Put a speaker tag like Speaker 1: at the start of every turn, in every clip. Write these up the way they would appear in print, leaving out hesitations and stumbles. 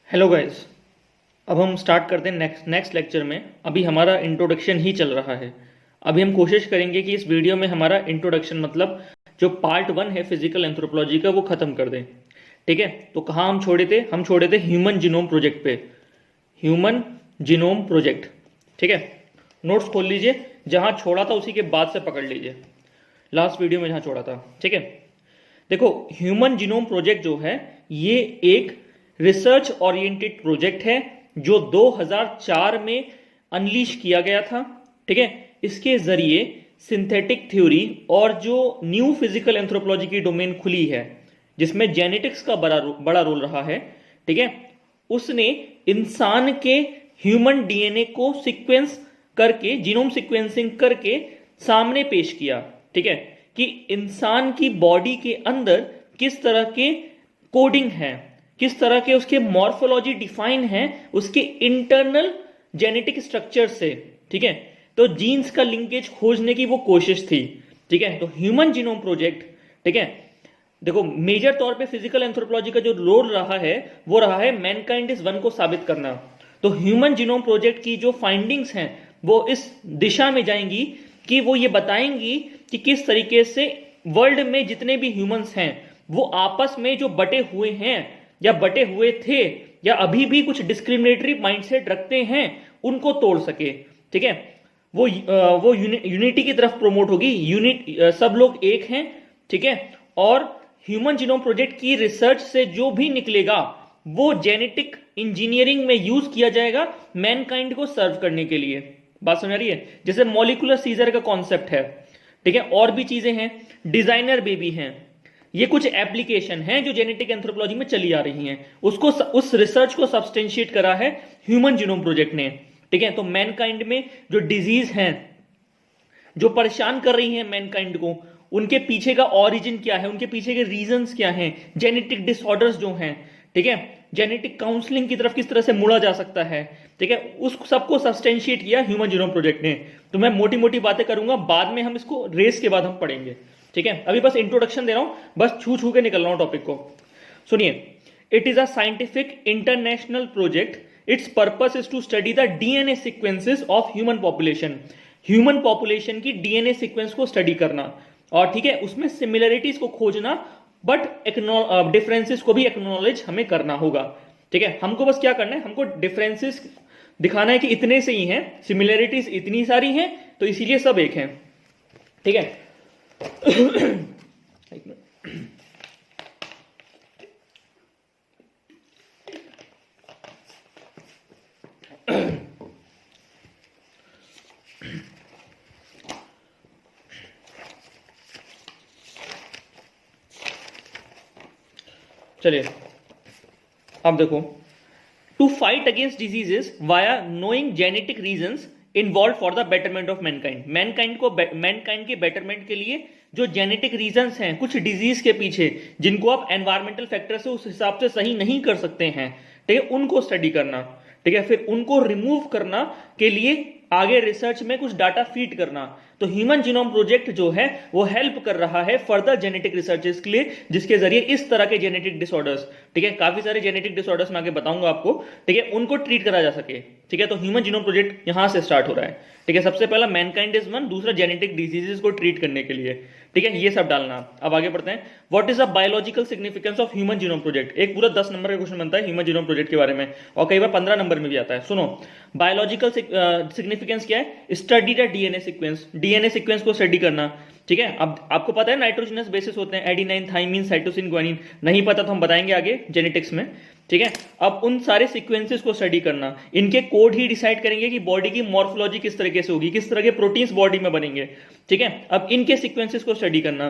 Speaker 1: Hello guys. अब हम start करते हैं नेक्स्ट लेक्चर में। अभी हमारा इंट्रोडक्शन ही चल रहा है। अभी हम कोशिश करेंगे कि इस वीडियो में हमारा इंट्रोडक्शन मतलब जो पार्ट 1 है फिजिकल एंथ्रोपोलॉजी का वो ख़त्म कर दें। ठीक है, तो कहाँ हम छोड़े थे ह्यूमन जीनोम प्रोजेक्ट पे। ह्यूमन जीनोम प्रोजेक्ट, ठीक है। नोट्स खोल लीजिए, जहाँ छोड़ा था उसी के बाद से पकड़ लीजिए, लास्ट वीडियो में जहाँ छोड़ा था। ठीक है, देखो ह्यूमन जीनोम प्रोजेक्ट जो है ये एक रिसर्च ओरिएंटेड प्रोजेक्ट है जो 2004 में अनलीश किया गया था। ठीक है, इसके जरिए सिंथेटिक थ्योरी और जो न्यू फिजिकल एंथ्रोपोलॉजी की डोमेन खुली है जिसमें जेनेटिक्स का बड़ा रोल रहा है, ठीक है, उसने इंसान के ह्यूमन डीएनए को सीक्वेंस करके, जीनोम सीक्वेंसिंग करके सामने पेश किया। ठीक है, कि इंसान की बॉडी के अंदर किस तरह के कोडिंग है, किस तरह के उसके मॉर्फोलॉजी डिफाइन है उसके इंटरनल जेनेटिक स्ट्रक्चर से। ठीक है, तो जीन्स का लिंकेज खोजने की वो कोशिश थी। ठीक है, तो ह्यूमन जीनोम प्रोजेक्ट, ठीक है, देखो मेजर तौर पे फिजिकल एंथ्रोपोलॉजी का जो रोल रहा है वो रहा है मैनकाइंड इज वन को साबित करना। तो ह्यूमन जीनोम प्रोजेक्ट की जो फाइंडिंग्स हैं वो इस दिशा में जाएंगी कि वो ये बताएंगी कि किस तरीके से वर्ल्ड में जितने भी ह्यूमंस हैं वो आपस में जो बटे हुए हैं या बटे हुए थे या अभी भी कुछ डिस्क्रिमिनेटरी माइंडसेट रखते हैं उनको तोड़ सके। ठीक है, वो यूनिटी की तरफ प्रोमोट होगी। सब लोग एक हैं। ठीक है, और ह्यूमन जीनोम प्रोजेक्ट की रिसर्च से जो भी निकलेगा वो जेनेटिक इंजीनियरिंग में यूज किया जाएगा मैनकाइंड को सर्व करने के लिए। बात समझ रही है? जैसे मॉलिक्यूलर सीजर का कॉन्सेप्ट है, ठीक है, और भी चीजें हैं, डिजाइनर बेबी हैं, ये कुछ एप्लीकेशन हैं जो जेनेटिक एंथ्रोपोलॉजी में चली आ रही हैं। उस रिसर्च को सब्सटेंशिएट करा है ह्यूमन जीनोम प्रोजेक्ट ने। ठीक है, तो मैनकाइंड में जो डिजीज हैं जो परेशान कर रही हैं मैनकाइंड को, उनके पीछे का ओरिजिन क्या है, उनके पीछे के रीजंस क्या हैं, जेनेटिक डिसऑर्डर्स जो हैं, ठीक है, जेनेटिक काउंसलिंग की तरफ किस तरह से मुड़ा जा सकता है। ठीक है, उस सबको सब्सटेंशिएट किया ह्यूमन जीनोम प्रोजेक्ट ने। तो मैं मोटी मोटी बातें करूंगा, बाद में हम इसको रेस के बाद हम पढ़ेंगे। ठीक है, अभी बस इंट्रोडक्शन दे रहा हूं, बस छू छू के निकल रहा हूं टॉपिक को। सुनिए, it is a scientific international project. Its purpose is to study the DNA sequences of human population. Human population की डीएनए सीक्वेंस को स्टडी करना, और ठीक है उसमें सिमिलरिटीज को खोजना, बट डिफरेंसेस को भी एक्नॉलेज हमें करना होगा। ठीक है, हमको बस क्या करना है, हमको डिफरेंसेस दिखाना है कि इतने से ही हैं, सिमिलरिटीज इतनी सारी हैं तो इसीलिए सब एक हैं। ठीक है एक मिनट। चलिए अब देखो, to fight against diseases via knowing genetic reasons involve for the betterment of mankind. Mankind के बेटरमेंट के लिए जो जेनेटिक रीजंस हैं कुछ डिजीज के पीछे, जिनको आप एनवायरमेंटल फैक्टर से उस हिसाब से सही नहीं कर सकते हैं, ठीक है, उनको स्टडी करना। ठीक है, फिर उनको रिमूव करना के लिए आगे रिसर्च में कुछ डाटा फीड करना। तो ह्यूमन जीनोम प्रोजेक्ट जो है वो हेल्प कर रहा है फर्दर जेनेटिक रिसर्चेस के लिए, जिसके जरिए इस तरह के जेनेटिक डिसऑर्डर्स, ठीक है, काफी सारे जेनेटिक डिसऑर्डर्स मैं आगे बताऊंगा आपको, ठीक है, उनको ट्रीट करा जा सके। ठीक है, तो ह्यूमन जीनोम प्रोजेक्ट यहां से स्टार्ट हो रहा है। ठीक है, सबसे पहला मैनकाइंड इज वन, दूसरा जेनेटिक डिजीजेस को ट्रीट करने के लिए। ठीक है, ये सब डालना। अब आगे बढ़ते हैं। What is the biological significance of human genome project? एक पूरा 10 नंबर का क्वेश्चन बनता है ह्यूमन जीनोम प्रोजेक्ट के बारे में, और कई बार 15 नंबर में भी आता है। सुनो, बायोलॉजिकल सिग्निफिकेंस क्या है? Study the DNA sequence, DNA sequence को स्टडी करना। ठीक है, अब आपको पता है नाइट्रोजनस बेसिस होते हैं, एडिनाइन, थाइमिन, साइटोसिन, ग्वानिन। नहीं पता तो हम बताएंगे आगे जेनेटिक्स में। ठीक है, अब उन सारे सीक्वेंसेस को स्टडी करना, इनके कोड ही डिसाइड करेंगे कि बॉडी की मॉर्फोलॉजी किस तरीके से होगी, किस तरह के प्रोटीन्स बॉडी में बनेंगे। ठीक है, अब इनके सीक्वेंसेस को स्टडी करना।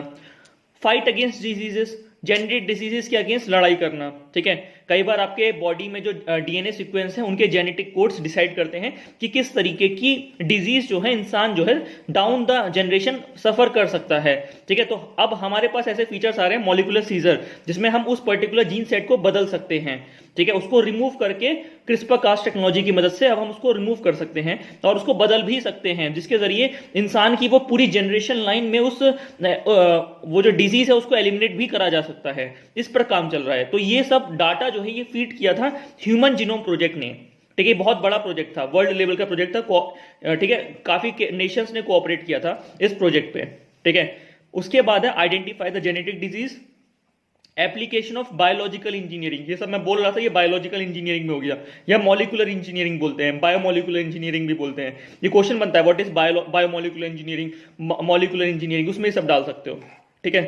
Speaker 1: Fight against diseases, genetic diseases के अगेंस्ट लड़ाई करना। ठीक है, कई बार आपके बॉडी में जो डीएनए सीक्वेंस है उनके जेनेटिक कोड्स डिसाइड करते हैं कि किस तरीके की डिजीज जो है इंसान जो है डाउन द जनरेशन सफर कर सकता है। ठीक है, तो अब हमारे पास ऐसे फीचर्स आ रहे हैं मॉलिक्यूलर सीजर, जिसमें हम उस पर्टिकुलर जीन सेट को बदल सकते हैं। ठीक है, उसको रिमूव करके क्रिस्पर कास टेक्नोलॉजी की मदद से अब हम उसको रिमूव कर सकते हैं और उसको बदल भी सकते हैं, जिसके जरिए इंसान की वो पूरी जनरेशन लाइन में उस वो जो डिजीज है उसको एलिमिनेट भी करा जा सकता है। इस पर काम चल रहा है। तो ये सब डाटा जो है ये फीड किया था ह्यूमन जीनोम प्रोजेक्ट ने। ठीक है, बहुत बड़ा प्रोजेक्ट था, वर्ल्ड लेवल का प्रोजेक्ट था। ठीक है, काफी नेशंस ने कोऑपरेट किया था इस प्रोजेक्ट पे। ठीक है, उसके बाद है identify the genetic disease, application of biological engineering. ये सब मैं बोल रहा था, ये बायोलॉजिकल इंजीनियरिंग में हो गया, या मॉलिकुलर इंजीनियरिंग बोलते हैं, बायोमोलिकुलर इंजीनियरिंग भी बोलते हैं। ये क्वेश्चन बनता है what is biomolecular engineering, molecular engineering, उसमें सब डाल सकते हो। ठीक है,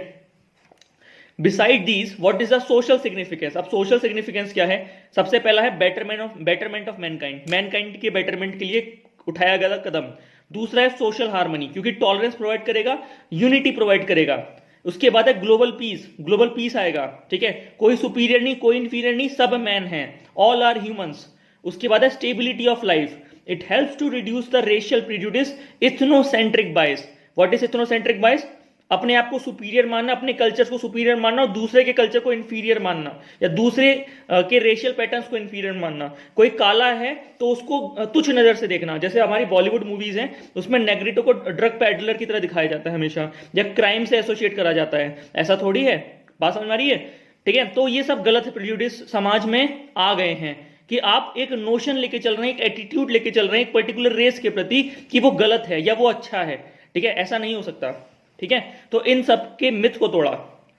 Speaker 1: beside these what is the social significance. अब सोशल सिग्निफिकेंस क्या है? सबसे पहला है बेटरमेंट ऑफ मैनकाइंड, मैनकाइंड के बेटरमेंट के लिए उठाया गया कदम। दूसरा है सोशल हार्मनी, क्योंकि टॉलरेंस प्रोवाइड करेगा, यूनिटी प्रोवाइड करेगा। उसके बाद है ग्लोबल पीस, ग्लोबल पीस आएगा। ठीक है, कोई सुपीरियर नहीं, कोई इंफीरियर नहीं, सब मैन है, ऑल आर ह्यूमंस। उसके बाद है stability of life, it helps to reduce the racial prejudice, ethnocentric bias. What is ethnocentric bias? अपने आप को सुपीरियर मानना, अपने कल्चर को सुपीरियर मानना और दूसरे के कल्चर को इंफीरियर मानना, या दूसरे के रेशियल पैटर्न्स को इंफीरियर मानना। कोई काला है तो उसको तुच्छ नजर से देखना, जैसे हमारी बॉलीवुड मूवीज हैं उसमें नेग्रिटो को ड्रग पैडलर की तरह दिखाया जाता है हमेशा, या क्राइम से एसोसिएट करा जाता है। ऐसा थोड़ी है, बात समझ में आ रही है? ठीक है, तो ये सब गलत प्रेजुडिस समाज में आ गए हैं कि आप एक नोशन लेके चल रहे हैं, एक एटीट्यूड लेके चल रहे हैं एक पर्टिकुलर रेस के प्रति कि वो गलत है या वो अच्छा है। ठीक है, ऐसा नहीं हो सकता। ठीक है, तो इन सब के मिथ को तोड़ा।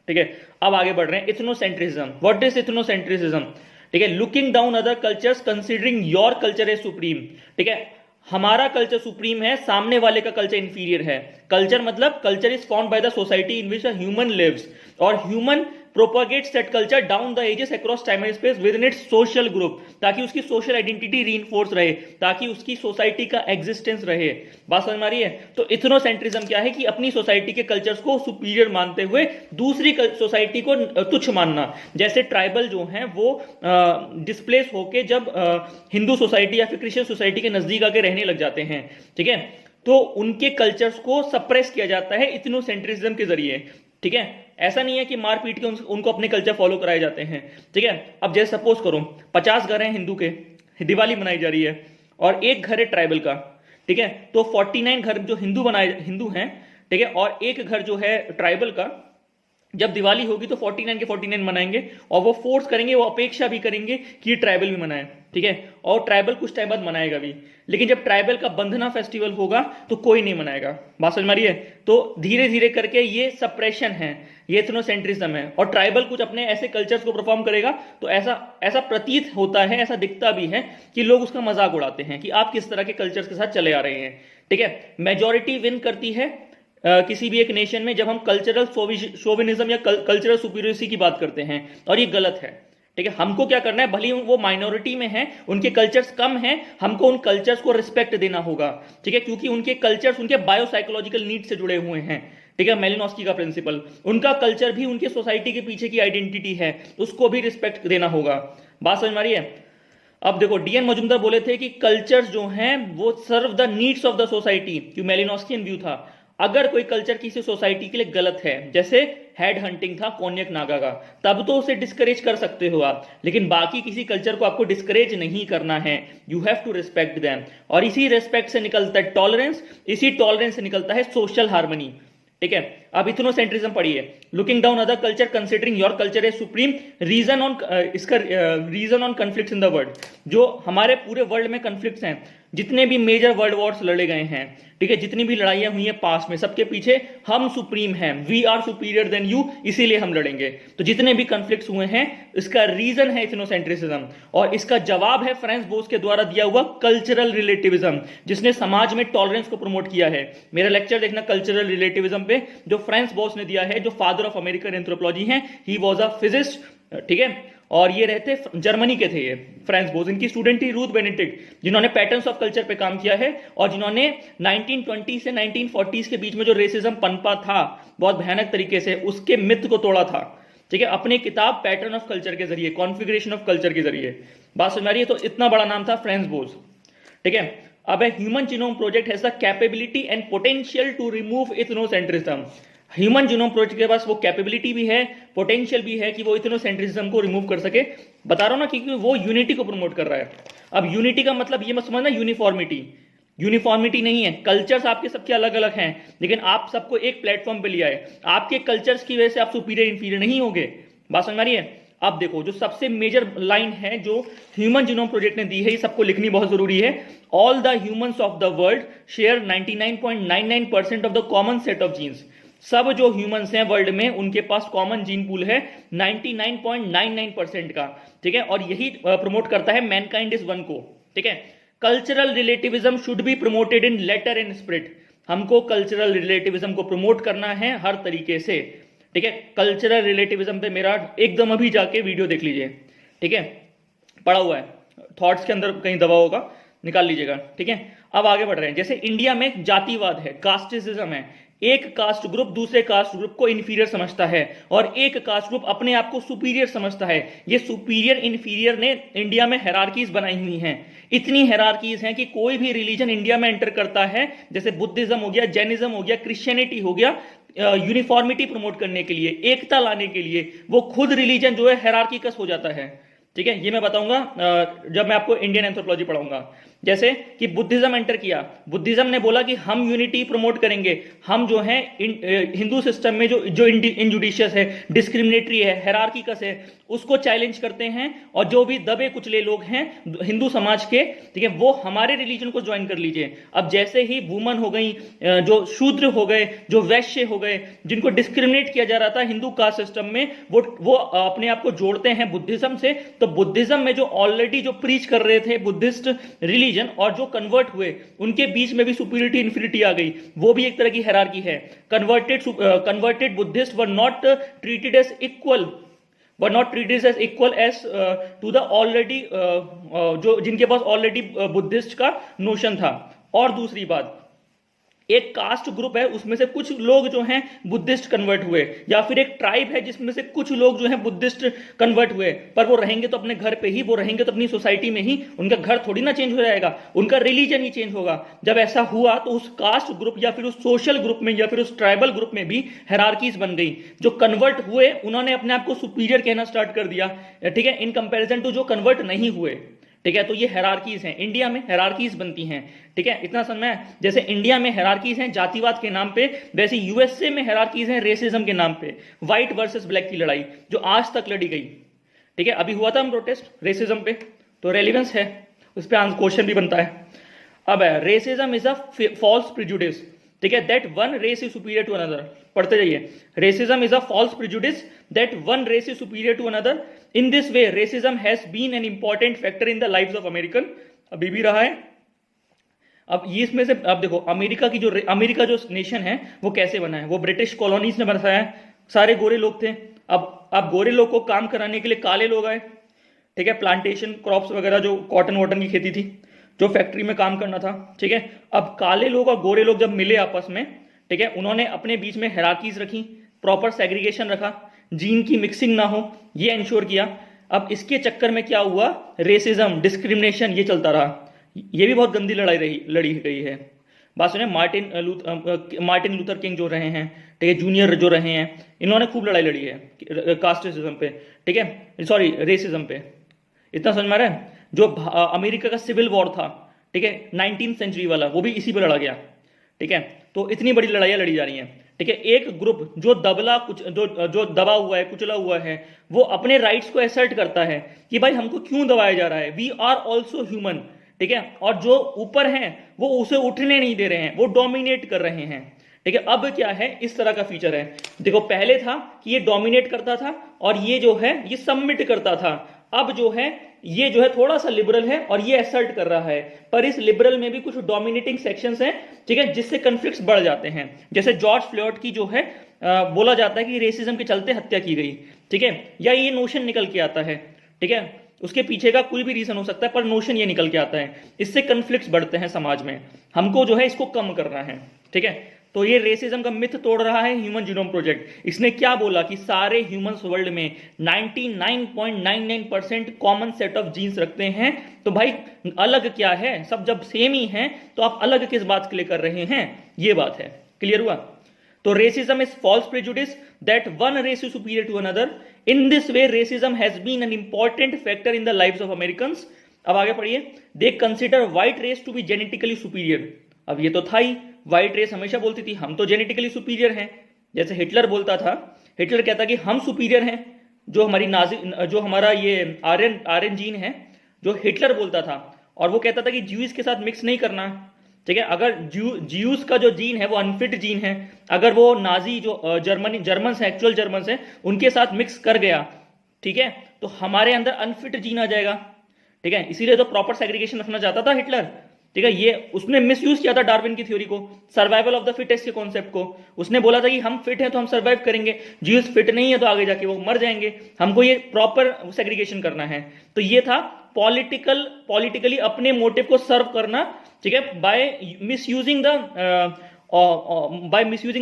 Speaker 1: ठीक है, अब आगे बढ़ रहे हैं। Ethnocentrism, what is ethnocentrism? ठीक है, looking down other cultures considering your culture is supreme. ठीक है, हमारा कल्चर सुप्रीम है, सामने वाले का कल्चर इंफीरियर है। कल्चर मतलब culture is found by the society in which a human lives, और human propagates that culture down the ages across time and space within its social group, ताकि उसकी social identity reinforce रहे, ताकि उसकी society का existence रहे। बात समझ में आ रही है? तो इथनोसेंट्रिज्म क्या है कि अपनी सोसाइटी के कल्चर्स को सुपीरियर मानते हुए दूसरी सोसाइटी को तुच्छ मानना। जैसे ट्राइबल जो हैं वो डिस्प्लेस होके जब हिंदू सोसाइटी या फिर क्रिश्चियन सोसाइटी के नजदीक आके रहने लग जाते हैं, ठीक है, तो उनके कल्चर्स को सप्रेस किया जाता है इथनोसेंट्रिज्म के जरिए। ठीक है, ऐसा नहीं है कि मार पीट के उनको अपने कल्चर फॉलो कराए जाते हैं। ठीक है, अब जैसे सपोज करो 50 घर हैं हिंदू के, दिवाली मनाई जा रही है, और एक घर है ट्राइबल का। ठीक है, तो 49 घर जो हिंदू हैं, ठीक है, और एक घर जो है ट्राइबल का, जब दिवाली होगी तो 49 के 49 मनाएंगे, और वो फोर्स करेंगे, वो अपेक्षा भी करेंगे कि ट्राइबल भी मनाए। ठीक है, और ट्राइबल कुछ टाइम बाद मनाएगा भी, लेकिन जब ट्राइबल का बंधना फेस्टिवल होगा तो कोई नहीं मनाएगा। बात समझ में आ रही है? तो धीरे धीरे करके ये सप्रेशन है, ये इथनोसेंट्रिज्म है, और ट्राइबल कुछ अपने ऐसे कल्चर्स को परफॉर्म करेगा तो ऐसा प्रतीत होता है, ऐसा दिखता भी है कि लोग उसका मजाक उड़ाते हैं कि आप किस तरह के कल्चर्स के साथ चले आ रहे हैं। ठीक है, मेजोरिटी विन करती है किसी भी एक नेशन में जब हम कल्चरल शोविनिज्म या कल्चरल सुपीरियरिटी की बात करते हैं, और ये गलत है। ठीक है, हमको क्या करना है, भले ही वो माइनॉरिटी में है, उनके कल्चर्स कम हैं, हमको उन कल्चर्स को रिस्पेक्ट देना होगा। ठीक है, क्योंकि उनके कल्चर्स उनके बायोसाइकोलॉजिकल नीड से जुड़े हुए हैं। ठीक है, मेलिनोस्की का प्रिंसिपल, उनका कल्चर भी उनके सोसाइटी के पीछे की आइडेंटिटी है, उसको भी रिस्पेक्ट देना होगा। बात समझ में आ रही है? अब देखो, डीएन मजुमदार बोले थे कि कल्चर्स जो हैं वो serve the needs of the society, क्यों मेलिनोस्कियन व्यू था। अगर कोई कल्चर किसी सोसाइटी के लिए गलत है, जैसे हेड हंटिंग था कोन्यक नागा का, तब तो उसे डिस्करेज कर सकते हो आप, लेकिन बाकी किसी कल्चर को आपको डिस्करेज नहीं करना है। You have to respect them, और इसी रिस्पेक्ट से निकलता है टॉलरेंस, इसी टॉलरेंस से निकलता है सोशल हार्मनी। ठीक है, अब इथनोसेंट्रिज्म पढ़िए। Looking down other culture considering your culture is supreme, reason on इसका reason on conflicts in the world. जो हमारे पूरे वर्ल्ड में कन्फ्लिक्ट्स हैं, जितने भी मेजर वर्ल्ड वॉर्स लड़े गए हैं, ठीक है, जितनी भी लड़ाइयां हुई हैं पास्ट में, सबके पीछे हम सुप्रीम हैं, we are superior than you, इसीलिए हम लड़ेंगे। तो जितने भी कन्फ्लिक्ट्स हुए हैं, इसका रीजन है इथनोसेंट्रिज्म, और इसका जवाब है फ्रांस बोस के द्वारा दिया हुआ कल्चरल रिलेटिविज्म, जिसने समाज में टॉलरेंस को प्रमोट किया है। मेरा लेक्चर देखना कल्चरल रिलेटिविज्म पे, जो फ्रांस बोस ने दिया है, जो फादर ऑफ अमेरिकन एंथ्रोपोलॉजी हैं, ही वॉज अ फिजिस्ट। ठीक है, और ये रहते जर्मनी के थे ये फ्रांस बोस। इनकी स्टूडेंट थी रूथ बेनेडिक्ट, जिन्होंने पैटर्न्स ऑफ कल्चर पे काम किया है, और जिन्होंने 1920 से 1940s के बीच में जो रेसिज्म पनपा था बहुत भयानक तरीके से, उसके मिथ को तोड़ा था। ठीक है, अपनी किताब पैटर्न ऑफ कल्चर के जरिए, कॉन्फिगरेशन ऑफ कल्चर के जरिए। बात समझ आ रही है? तो इतना बड़ा नाम था फ्रांस बोस। ठीक है, अब human genome project has the capability and potential to remove ethnocentrism. Human genome project के पास वो कैपेबिलिटी भी है, पोटेंशियल भी है कि वो इथनोसेंट्रिज्म को रिमूव कर सके। बता रहा हूं ना, क्योंकि वो यूनिटी को प्रमोट कर रहा है। अब यूनिटी का मतलब ये मत समझना यूनिफॉर्मिटी, यूनिफॉर्मिटी नहीं है। कल्चर्स आपके सबके अलग अलग हैं, लेकिन आप सबको एक प्लेटफॉर्म पे लिया है। आपके कल्चर्स की वजह से आप सुपीरियर इंफीरियर नहीं होगे। बात समझ आ रही है? अब देखो, जो सबसे मेजर लाइन है जो ह्यूमन जीनोम प्रोजेक्ट ने दी है, ये सबको लिखनी बहुत जरूरी है। All the humans of the world share 99.99% of the common set of genes. सब जो ह्यूमंस हैं वर्ल्ड में, उनके पास कॉमन जीन पूल है 99.99% का, ठीक है। और यही प्रमोट करता है मैनकाइंड इज वन को, ठीक है। Cultural relativism should be promoted in letter and spirit. हमको कल्चरल रिलेटिविज्म को प्रमोट करना है हर तरीके से, ठीक है। कल्चरल रिलेटिविज्म पे मेरा एकदम अभी जाके वीडियो देख लीजिए, ठीक है, पड़ा हुआ है, थॉट्स के अंदर कहीं दबा होगा, निकाल लीजिएगा, ठीक है। अब आगे बढ़ रहे हैं। जैसे इंडिया में जातिवाद है, कास्टिज्म है। एक कास्ट ग्रुप दूसरे कास्ट ग्रुप को इंफीरियर समझता है और एक कास्ट ग्रुप अपने आप को सुपीरियर समझता है। ये सुपीरियर इंफीरियर ने इंडिया में हेरारकीज बनाई हुई हैं। इतनी हेरारकीज हैं कि कोई भी रिलीजन इंडिया में एंटर करता है, जैसे बुद्धिज्म हो गया, जैनिज्म हो गया, क्रिश्चियनिटी हो गया, यूनिफॉर्मिटी प्रमोट करने के लिए, एकता लाने के लिए, वो खुद रिलीजन जो है हेरारकीकस हो जाता है, ठीक है। ये मैं बताऊंगा जब मैं आपको इंडियन एंथ्रोपोलॉजी पढ़ाऊंगा। जैसे कि बुद्धिज्म एंटर किया, बुद्धिज्म ने बोला कि हम यूनिटी प्रमोट करेंगे, हम जो है हिंदू सिस्टम में जो इनजुडिशियस है, डिस्क्रिमिनेटरी है, हेरारकीकस है, उसको चैलेंज करते हैं। और जो भी दबे कुचले लोग हैं हिंदू समाज के, ठीक है, वो हमारे रिलीजन को ज्वाइन कर लीजिए। अब जैसे ही वुमन हो गई, जो शूद्र हो गए, जो वैश्य हो गए, जिनको डिस्क्रिमिनेट किया जा रहा था हिंदू कास्ट सिस्टम में, वो अपने आप को जोड़ते हैं बुद्धिज्म से। तो बुद्धिज्म में जो ऑलरेडी जो प्रीच कर रहे थे बुद्धिस्ट रिलीजन और जो कन्वर्ट हुए, उनके बीच में भी सुपीरियरिटी इंफीरियरिटी आ गई। वो भी एक तरह की हायरार्की है। Converted Buddhist were not treated as equal, were not treated as equal as to the already जो जिनके पास ऑलरेडी बुद्धिस्ट का नोशन था। और दूसरी बात, एक कास्ट ग्रुप है, उसमें से कुछ लोग जो हैं बुद्धिस्ट कन्वर्ट हुए, या फिर एक ट्राइब है जिसमें से कुछ लोग जो हैं बुद्धिस्ट कन्वर्ट हुए, पर वो रहेंगे तो अपने घर पे ही, वो रहेंगे तो अपनी सोसाइटी में ही, उनका घर थोड़ी ना चेंज हो जाएगा, उनका रिलीजन ही चेंज होगा। जब ऐसा हुआ तो उस कास्ट ग्रुप या फिर उस सोशल ग्रुप में या फिर उस ट्राइबल ग्रुप में भी हायरार्कीज बन गई। जो कन्वर्ट हुए उन्होंने अपने आप को सुपीरियर कहना स्टार्ट कर दिया, ठीक है, इन कंपेरिजन टू जो कन्वर्ट नहीं हुए, ठीक है। तो ये हेरारकीज हैं, इंडिया में हेरारकीज बनती हैं, ठीक है। इतना समझ में, जैसे इंडिया में हेरारकीज हैं जातिवाद के नाम पे, वैसे यूएसए में हेरारकीज हैं रेसिज्म के नाम पे। व्हाइट वर्सेस ब्लैक की लड़ाई जो आज तक लड़ी गई, ठीक है, अभी हुआ था हम प्रोटेस्ट रेसिज्म पे, तो रेलिवेंस है, उस पर क्वेश्चन भी बनता है। अब है racism is a false prejudice, ठीक है, that one race is superior to another. पढ़ते जाइए। Racism is a false prejudice that one race is superior to another. In this way racism has been an important factor in the lives of American, अभी भी रहा है। अब ये इसमें से अब देखो, अमेरिका जो नेशन है वो कैसे बना है, वो ब्रिटिश कॉलोनीज ने बनाया है, सारे गोरे लोग थे। अब गोरे लोग को काम कराने के लिए काले लोग आए, ठीक है, प्लांटेशन क्रॉप्स वगैरह, जो कॉटन वॉटन की खेती थी, जो फैक्ट्री में काम करना था, ठीक है। अब काले लोग और गोरे लोग जब मिले आपस में, ठीक है, उन्होंने अपने बीच में हायरार्कीज रखी, प्रॉपर सेग्रीगेशन रखा, जीन की मिक्सिंग ना हो, ये इंश्योर किया। अब इसके चक्कर में क्या हुआ, रेसिज्म, डिस्क्रिमिनेशन, ये चलता रहा। ये भी बहुत गंदी लड़ी गई है। बात सुने, मार्टिन लूथर किंग जो रहे हैं, ठीक है, जूनियर जो रहे हैं, इन्होंने खूब लड़ाई लड़ी है कास्टिज्म पे, ठीक है, सॉरी रेसिज्म पे। इतना समझ में आ रहा है? जो अमेरिका का सिविल वॉर था, ठीक है, 19th सेंचुरी वाला, वो भी इसी पे लड़ा गया, ठीक है। तो इतनी बड़ी लड़ाइयां लड़ी जा रही हैं, ठीक है। एक ग्रुप जो जो दबा हुआ है, कुचला हुआ है, वो अपने राइट्स को असर्ट करता है कि भाई हमको क्यों दबाया जा रहा है, वी आर ऑल्सो ह्यूमन, ठीक है। और जो ऊपर हैं वो उसे उठने नहीं दे रहे हैं, वो डोमिनेट कर रहे हैं, ठीक है। अब क्या है, इस तरह का फीचर है। देखो, पहले था कि ये डोमिनेट करता था और ये जो है ये सबमिट करता था। अब जो है ये जो है थोड़ा सा लिबरल है और ये असर्ट कर रहा है, पर इस लिबरल में भी कुछ डोमिनेटिंग सेक्शंस हैं, ठीक है, जिससे कन्फ्लिक्ट्स बढ़ जाते हैं। जैसे जॉर्ज फ्लॉयड की जो है बोला जाता है कि रेसिज्म के चलते हत्या की गई, ठीक है, या ये नोशन निकल के आता है, ठीक है। उसके पीछे का कोई भी रीजन हो सकता है, पर नोशन ये निकल के आता है। इससे कन्फ्लिक्ट्स बढ़ते हैं समाज में, हमको जो है इसको कम करना है, ठीक है। तो ये रेसिज्म का मिथ तोड़ रहा है ह्यूमन जीनोम प्रोजेक्ट। इसने क्या बोला कि सारे ह्यूमंस वर्ल्ड में 99.99% कॉमन सेट ऑफ जीन्स रखते हैं, तो भाई अलग क्या है, सब जब सेम ही हैं तो आप अलग किस बात के लिए कर रहे हैं, ये बात है। क्लियर हुआ? तो racism is false prejudice that one race is superior to another. In this way racism has been an important factor in the lives of Americans. अब आगे पढ़िए. They consider white race to be genetically superior. अब ये तो था ही, white race हमेशा बोलती थी हम तो जेनेटिकली सुपीरियर हैं. जैसे हिटलर बोलता था, हिटलर कहता कि हम सुपीरियर हैं, जो हमारी नाजी, जो हमारा ये आर्यन जीन है, जो हिटलर बोलता था. और वो कहता था कि ज्यूज के साथ मिक्स नहीं करना. ठीक है, अगर ज्यूज का जो जीन है वो अनफिट जीन है, अगर वो नाजी जो जर्मन है, एक्चुअल जर्मन है, उनके साथ मिक्स कर गया, ठीक है, तो हमारे अंदर अनफिट जीन आ जाएगा. ठीक है, इसीलिए तो प्रॉपर सेग्रीगेशन रखना चाहता था हिटलर. ठीक है, ये उसने मिसयूज किया था डार्विन की थ्योरी को, सर्वाइवल ऑफ द फिटेस्ट के कॉन्सेप्ट को. उसने बोला था कि हम फिट हैं तो हम सर्वाइव करेंगे, ज्यूज फिट नहीं है तो आगे जाके वो मर जाएंगे, हमको ये प्रॉपर सेग्रीगेशन करना है. तो ये था पॉलिटिकली अपने मोटिव को सर्व करना. ठीक है, by misusing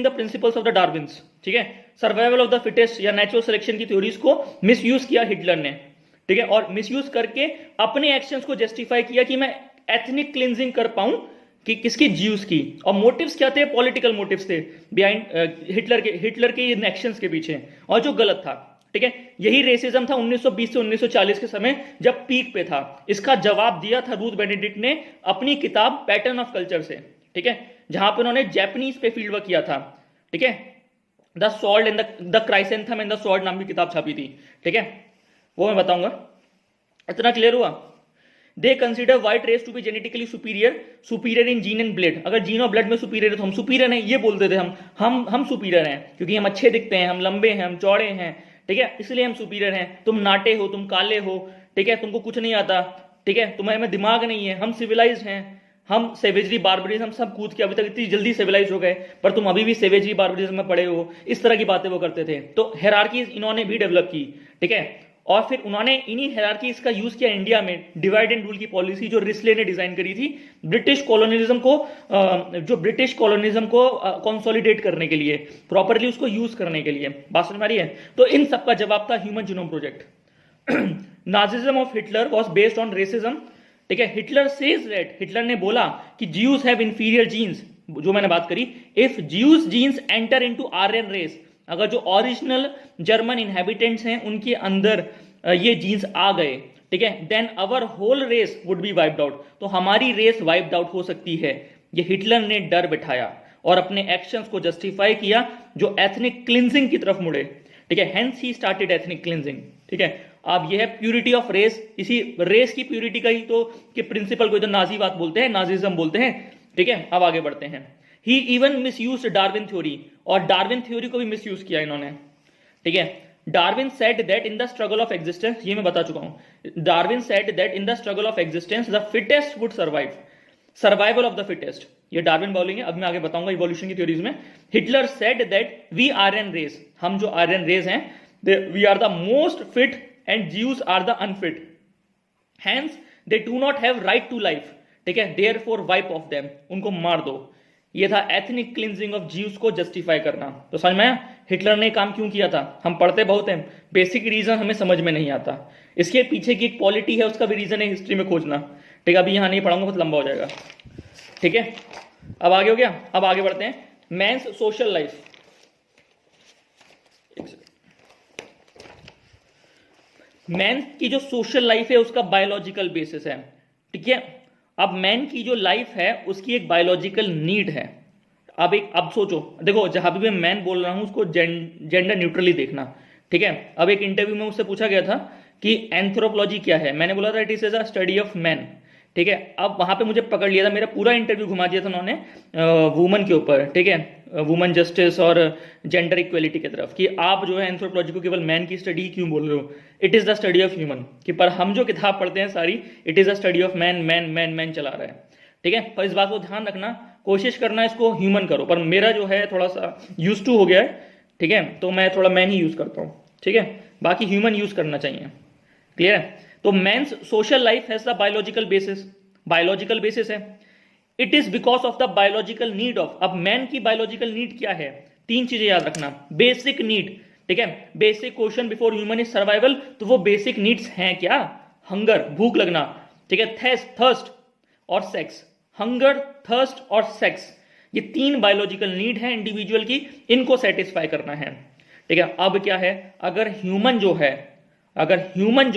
Speaker 1: the principles of the Darwins. ठीक है, सर्वाइवल ऑफ द फिटेस्ट या नेचुरल सिलेक्शन की थ्योरीज को मिसयूज किया हिटलर ने. ठीक है, और मिसयूज करके अपने एक्शंस को जस्टिफाई किया कि मैं एथनिक क्लिंजिंग कर पाऊं कि किसकी, ज्यूज की. और मोटिव्स क्या थे? पॉलिटिकल मोटिव्स थे बिहाइंड हिटलर के एक्शंस के पीछे, और जो गलत था. ठीक है, यही रेसिज्म था 1920 से 1940 के समय जब पीक पे था. इसका जवाब दिया था रूथ बेनेडिक्ट ने अपनी किताब पैटर्न ऑफ कल्चर से. ठीक है, जहां पे उन्होंने जैपनीज पे फील्ड वर्क किया था. ठीक है, the salt and the chrysanthemum and the salt नाम की किताब छापी थी. ठीक है, वो मैं बताऊंगा. इतना क्लियर हुआ? They consider white race to be genetically superior in gene and blood. अगर जीन और ब्लड में सुपीरियर है तो हम सुपीरियर हैं, ये बोलते थे हम सुपीरियर हैं क्योंकि हम अच्छे दिखते हैं, हम लंबे हैं, हम चौड़े हैं. ठीक है, इसलिए हम सुपीरियर हैं. तुम नाटे हो, तुम काले हो, ठीक है, तुमको कुछ नहीं आता. ठीक है, तुम्हारे में दिमाग नहीं है, हम सिविलाइज हैं, हम सेवेजरी बार्बरिज्म हम सब कूद के अभी तक इतनी जल्दी सिविलाइज हो गए, पर तुम अभी भी सेवेजरी बार्बरिज्म में पड़े हो. इस तरह की बातें वो करते थे. तो हेरारकीज इन्होंने भी डेवलप की. ठीक है, और फिर उन्होंने इन्हीं हेरारकीज का यूज किया इंडिया में. डिवाइड एंड रूल की पॉलिसी जो रिस्ले ने डिजाइन करी थी ब्रिटिश कॉलोनिज्म को कंसोलिडेट करने के लिए, प्रॉपरली उसको यूज करने के लिए. बात समझ में आ रही है? तो इन सबका जवाब था human genome project. Nazism of Hitler was based on racism. ठीक है, हिटलर ने बोला कि ज्यूज हैव इंफीरियर जीन्स, जो मैंने बात करी. If Jews genes enter into Aryan race, अगर जो ओरिजिनल जर्मन इनहेबिटेंट्स हैं उनके अंदर ये जीन्स आ गए, ठीक है, then our whole race would be wiped out. तो हमारी रेस वाइप्ड आउट हो सकती है. ये हिटलर ने डर बिठाया और अपने एक्शंस को जस्टिफाई किया जो एथनिक क्लिंजिंग की तरफ मुड़े. ठीक है, hence he started ethnic cleansing. ठीक है, अब ये है प्यूरिटी ऑफ रेस. इसी रेस की प्यूरिटी का ही तो कि प्रिंसिपल को तो नाजीवाद बोलते हैं, नाजिज्म बोलते हैं. ठीक है, अब आगे बढ़ते हैं. He even misused Darwin theory, और डार्विन थ्योरी को भी मिसयूज किया इन्होंने. ठीक है, Darwin said that in the struggle of existence, ये मैं बता चुका हूं. Darwin said that in the struggle of existence the fittest would survive. Survival of the fittest, ये डार्विन बोलेंगे. अब मैं आगे बताऊंगा इवोल्यूशन की थ्योरीज में. Hitler said that we Aryan race, हम जो आर्यन रेस हैं, we are the most fit and Jews are the unfit. Hence they do not have right to life. ठीक है, देयरफॉर वाइप ऑफ देम, उनको मार दो. ये था एथनिक क्लिंजिंग ऑफ ज्यूज को जस्टिफाई करना. तो समझ में आया हिटलर ने काम क्यों किया था? हम पढ़ते बहुत हैं, बेसिक रीजन हमें समझ में नहीं आता. इसके पीछे की एक पॉलिटी है, उसका भी रीजन है हिस्ट्री में खोजना. ठीक है, अभी यहां नहीं पढ़ाऊंगा, बहुत लंबा हो जाएगा. ठीक है, अब आगे हो गया. अब आगे बढ़ते हैं. Men's social life. मैन की जो सोशल लाइफ है उसका बायोलॉजिकल बेसिस है. ठीक है, अब मैन की जो लाइफ है उसकी एक बायोलॉजिकल नीड है. अब सोचो, देखो जहां भी मैं मैन बोल रहा हूं उसको जेंडर न्यूट्रली देखना. ठीक है, अब एक इंटरव्यू में उससे पूछा गया था कि एंथ्रोपोलॉजी क्या है. मैंने बोला था it is a study of man. ठीक है, अब वहां पे मुझे पकड़ लिया था, मेरा पूरा इंटरव्यू घुमा दिया था उन्होंने वुमन के ऊपर. ठीक है, वुमन जस्टिस और जेंडर इक्वेलिटी की तरफ, कि आप जो है एंथ्रोपोलॉजी को केवल मैन की स्टडी क्यों बोल रहे हो. It is the study of human. कि पर हम जो किताब पढ़ते हैं सारी, it is the study of man. Man man man चला रहा है. ठीक है, पर इस बात को ध्यान रखना, कोशिश करना इसको ह्यूमन करो. पर मेरा जो है थोड़ा सा यूज टू हो गया है. ठीक है, तो मैं थोड़ा मैन ही यूज करता हूँ. ठीक है, बाकी ह्यूमन यूज करना चाहिए. क्लियर है? तो man's social life has the biological basis है. It is because of the biological need of. अब मैन की बायोलॉजिकल नीड क्या है? 3 चीजें याद रखना. Basic need. ठीक है, basic question before human is survival. तो वो बेसिक नीड्स हैं क्या? हंगर, भूख लगना. ठीक है, थर्स्ट और सेक्स. हंगर, थर्स्ट और सेक्स. ये 3 बायोलॉजिकल नीड है इंडिविजुअल की, इनको सेटिस्फाई करना है। ठीक है, अब क्या है, अगर ह्यूमन जो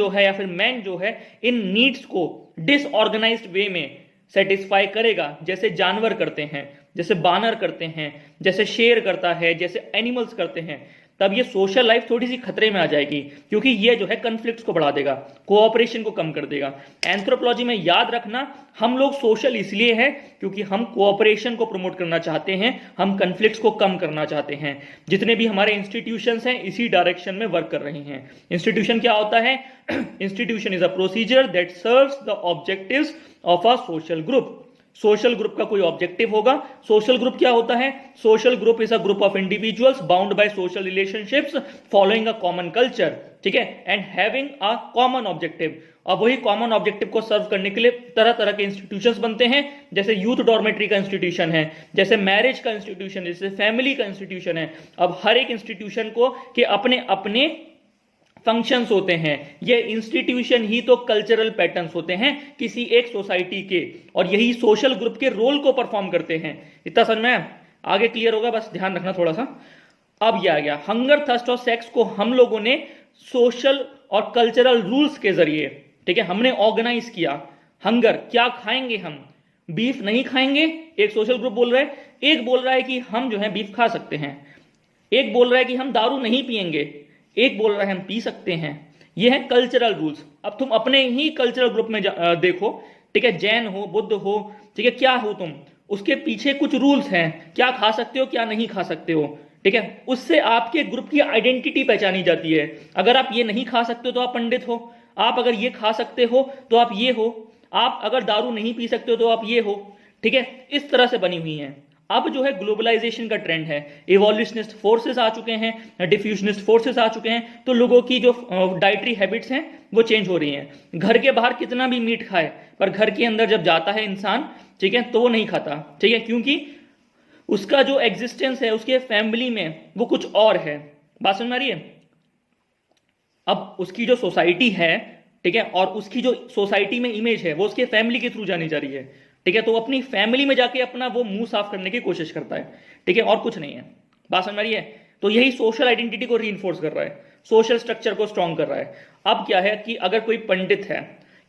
Speaker 1: है या फिर मैन जो है इन नीड्स को डिसऑर्गेनाइज्ड वे में सेटिस्फाई करेगा, जैसे जानवर करते हैं, जैसे बानर करते हैं, जैसे शेर करता है, जैसे एनिमल्स करते हैं, तब ये सोशल लाइफ थोड़ी सी खतरे में आ जाएगी, क्योंकि ये जो है कन्फ्लिक्ट्स को बढ़ा देगा, कोऑपरेशन को कम कर देगा। एंथ्रोपोलॉजी में याद रखना, हम लोग सोशल इसलिए है क्योंकि हम कोऑपरेशन को प्रमोट करना चाहते हैं, हम कन्फ्लिक्ट्स को कम करना चाहते हैं। जितने भी हमारे इंस्टीट्यूशंस हैं इसी डायरेक्शन में वर्क कर रही हैं। इंस्टीट्यूशन क्या होता है? Institution is a procedure that serves the objectives of a social group. Social group का कोई ऑब्जेक्टिव होगा। सोशल ग्रुप क्या होता है? Social group is a group of individuals bound by social relationships following a common culture, ठीक है, and having a common objective. अब वही कॉमन ऑब्जेक्टिव को सर्व करने के लिए तरह तरह के इंस्टीट्यूशंस बनते हैं, जैसे यूथ डॉर्मेट्री का इंस्टीट्यूशन है, जैसे मैरिज का इंस्टीट्यूशन है, जैसे फैमिली का इंस्टीट्यूशन है। अब हर एक इंस्टीट्यूशन को के अपने अपने फंक्शंस होते हैं। ये इंस्टीट्यूशन ही तो कल्चरल पैटर्न्स होते हैं किसी एक सोसाइटी के, और यही सोशल ग्रुप के रोल को परफॉर्म करते हैं। इतना समझ में आगे क्लियर होगा, बस ध्यान रखना थोड़ा सा। अब यह आ गया हंगर, थर्स्ट और सेक्स को हम लोगों ने सोशल और कल्चरल रूल्स के जरिए, ठीक है, हमने ऑर्गेनाइज किया। हंगर, क्या खाएंगे हम? बीफ नहीं खाएंगे, एक सोशल ग्रुप बोल रहा है। एक बोल रहा है कि हम जो है बीफ खा सकते हैं। एक बोल रहा है कि हम दारू नहीं पिएंगे। एक बोल रहा है हम पी सकते हैं। ये है कल्चरल रूल्स। अब तुम अपने ही कल्चरल ग्रुप में देखो, ठीक है, जैन हो, बुद्ध हो, ठीक है, क्या हो तुम, उसके पीछे कुछ रूल्स हैं, क्या खा सकते हो क्या नहीं खा सकते हो, ठीक है। उससे आपके ग्रुप की आइडेंटिटी पहचानी जाती है। अगर आप ये नहीं खा सकते हो तो आप पंडित हो, आप अगर ये खा सकते हो तो आप ये हो, आप अगर दारू नहीं पी सकते हो तो आप ये हो, ठीक है। इस तरह से बनी हुई हैं। अब जो है ग्लोबलाइजेशन का ट्रेंड है, इवोल्यूशनिस्ट फोर्सेस आ चुके हैं, डिफ्यूजनिस्ट फोर्सेस आ चुके हैं, तो लोगों की जो डाइटरी हैबिट्स हैं वो चेंज हो रही हैं। घर के बाहर कितना भी मीट खाए, पर घर के अंदर जब जाता है इंसान, ठीक है, तो वो नहीं खाता, ठीक है, क्योंकि उसका जो एग्जिस्टेंस है उसके फैमिली में वो कुछ और है। बात समझ में आ रही है? अब उसकी जो सोसाइटी है, ठीक है, और उसकी जो सोसाइटी में इमेज है वो उसके फैमिली के थ्रू जानी जा रही है, ठीक है। तो अपनी फैमिली में जाके अपना वो मुंह साफ करने की कोशिश करता है, ठीक है, और कुछ नहीं है। बात समझ में आ रही है? तो यही सोशल आइडेंटिटी को रीइंफोर्स कर रहा है, सोशल स्ट्रक्चर को स्ट्रॉन्ग कर रहा है। अब क्या है कि अगर कोई पंडित है,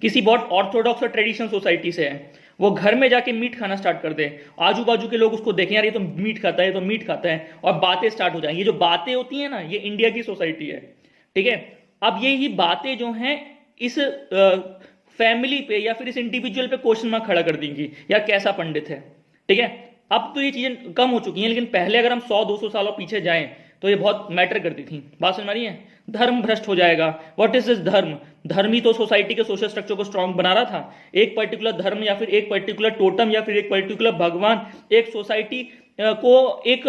Speaker 1: किसी बहुत ऑर्थोडॉक्स और ट्रेडिशनल सोसाइटी से है, वो घर में जाके मीट खाना स्टार्ट कर दे, आजू बाजू के लोग उसको देखें, यार ये तो मीट खाता है, तो मीट खाता है, और बातें स्टार्ट हो जाएंगी। ये जो बातें होती है ना, ये इंडिया की सोसाइटी है, ठीक है। अब ये बातें जो हैं इस फैमिली पे या फिर इस इंडिविजुअल पे क्वेश्चन मार्क खड़ा कर देंगी, यार कैसा पंडित है, ठीक है। अब तो ये चीजें कम हो चुकी हैं, लेकिन पहले अगर हम 100-200 सालों पीछे जाएं तो ये बहुत मैटर करती थी। बात समझ में आ रही है? धर्म भ्रष्ट हो जाएगा। व्हाट इज दिस धर्म? धर्म ही तो सोसाइटी के सोशल स्ट्रक्चर को स्ट्रांग बना रहा था। एक पर्टिकुलर धर्म या फिर एक पर्टिकुलर टोटम या फिर एक पर्टिकुलर भगवान एक सोसाइटी को एक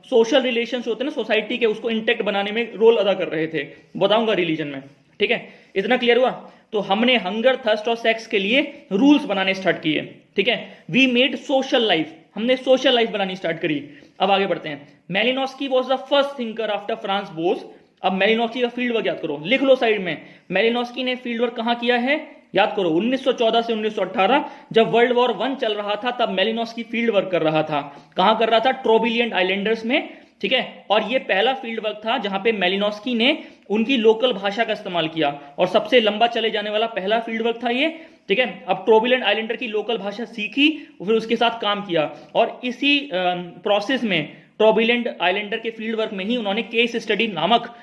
Speaker 1: सोशल रिलेशंस होते हैं ना सोसाइटी के, उसको इंटेक्ट बनाने में रोल अदा कर रहे थे। बताऊंगा रिलीजन में, ठीक है। इतना क्लियर हुआ? तो हमने हंगर, थर्स्ट और सेक्स के लिए रूल्स बनाने स्टार्ट किए, ठीक है। वी मेड सोशल लाइफ, हमने सोशल लाइफ बनानी स्टार्ट करी। अब आगे बढ़ते हैं। Malinowski was the first thinker after France Bose. अब मेलिनोस्की का फील्ड वर्क याद करो, लिख लो साइड में। मेलिनोस्की ने फील्ड वर्क कहां किया है? याद करो, 1914 से 1918 जब वर्ल्ड वॉर 1 चल रहा था, तब मेलिनोस्की फील्ड वर्क कर रहा था। कहां कर रहा था? ट्रोबिलियन आइलैंडर्स में, ठीक है। और ये पहला फील्ड वर्क था जहां पे मेलिनोस्की ने उनकी लोकल भाषा का इस्तेमाल किया, और सबसे लंबा चले जाने वाला पहला फील्ड वर्क था ये, ठीक है। अब ट्रोबिलियन आइलैंडर की लोकल भाषा सीखी, फिर उसके साथ काम किया, और इसी प्रोसेस में ट्रोबिलियन आइलैंडर के फील्ड वर्क में ही उन्होंने केस स्टडी नामक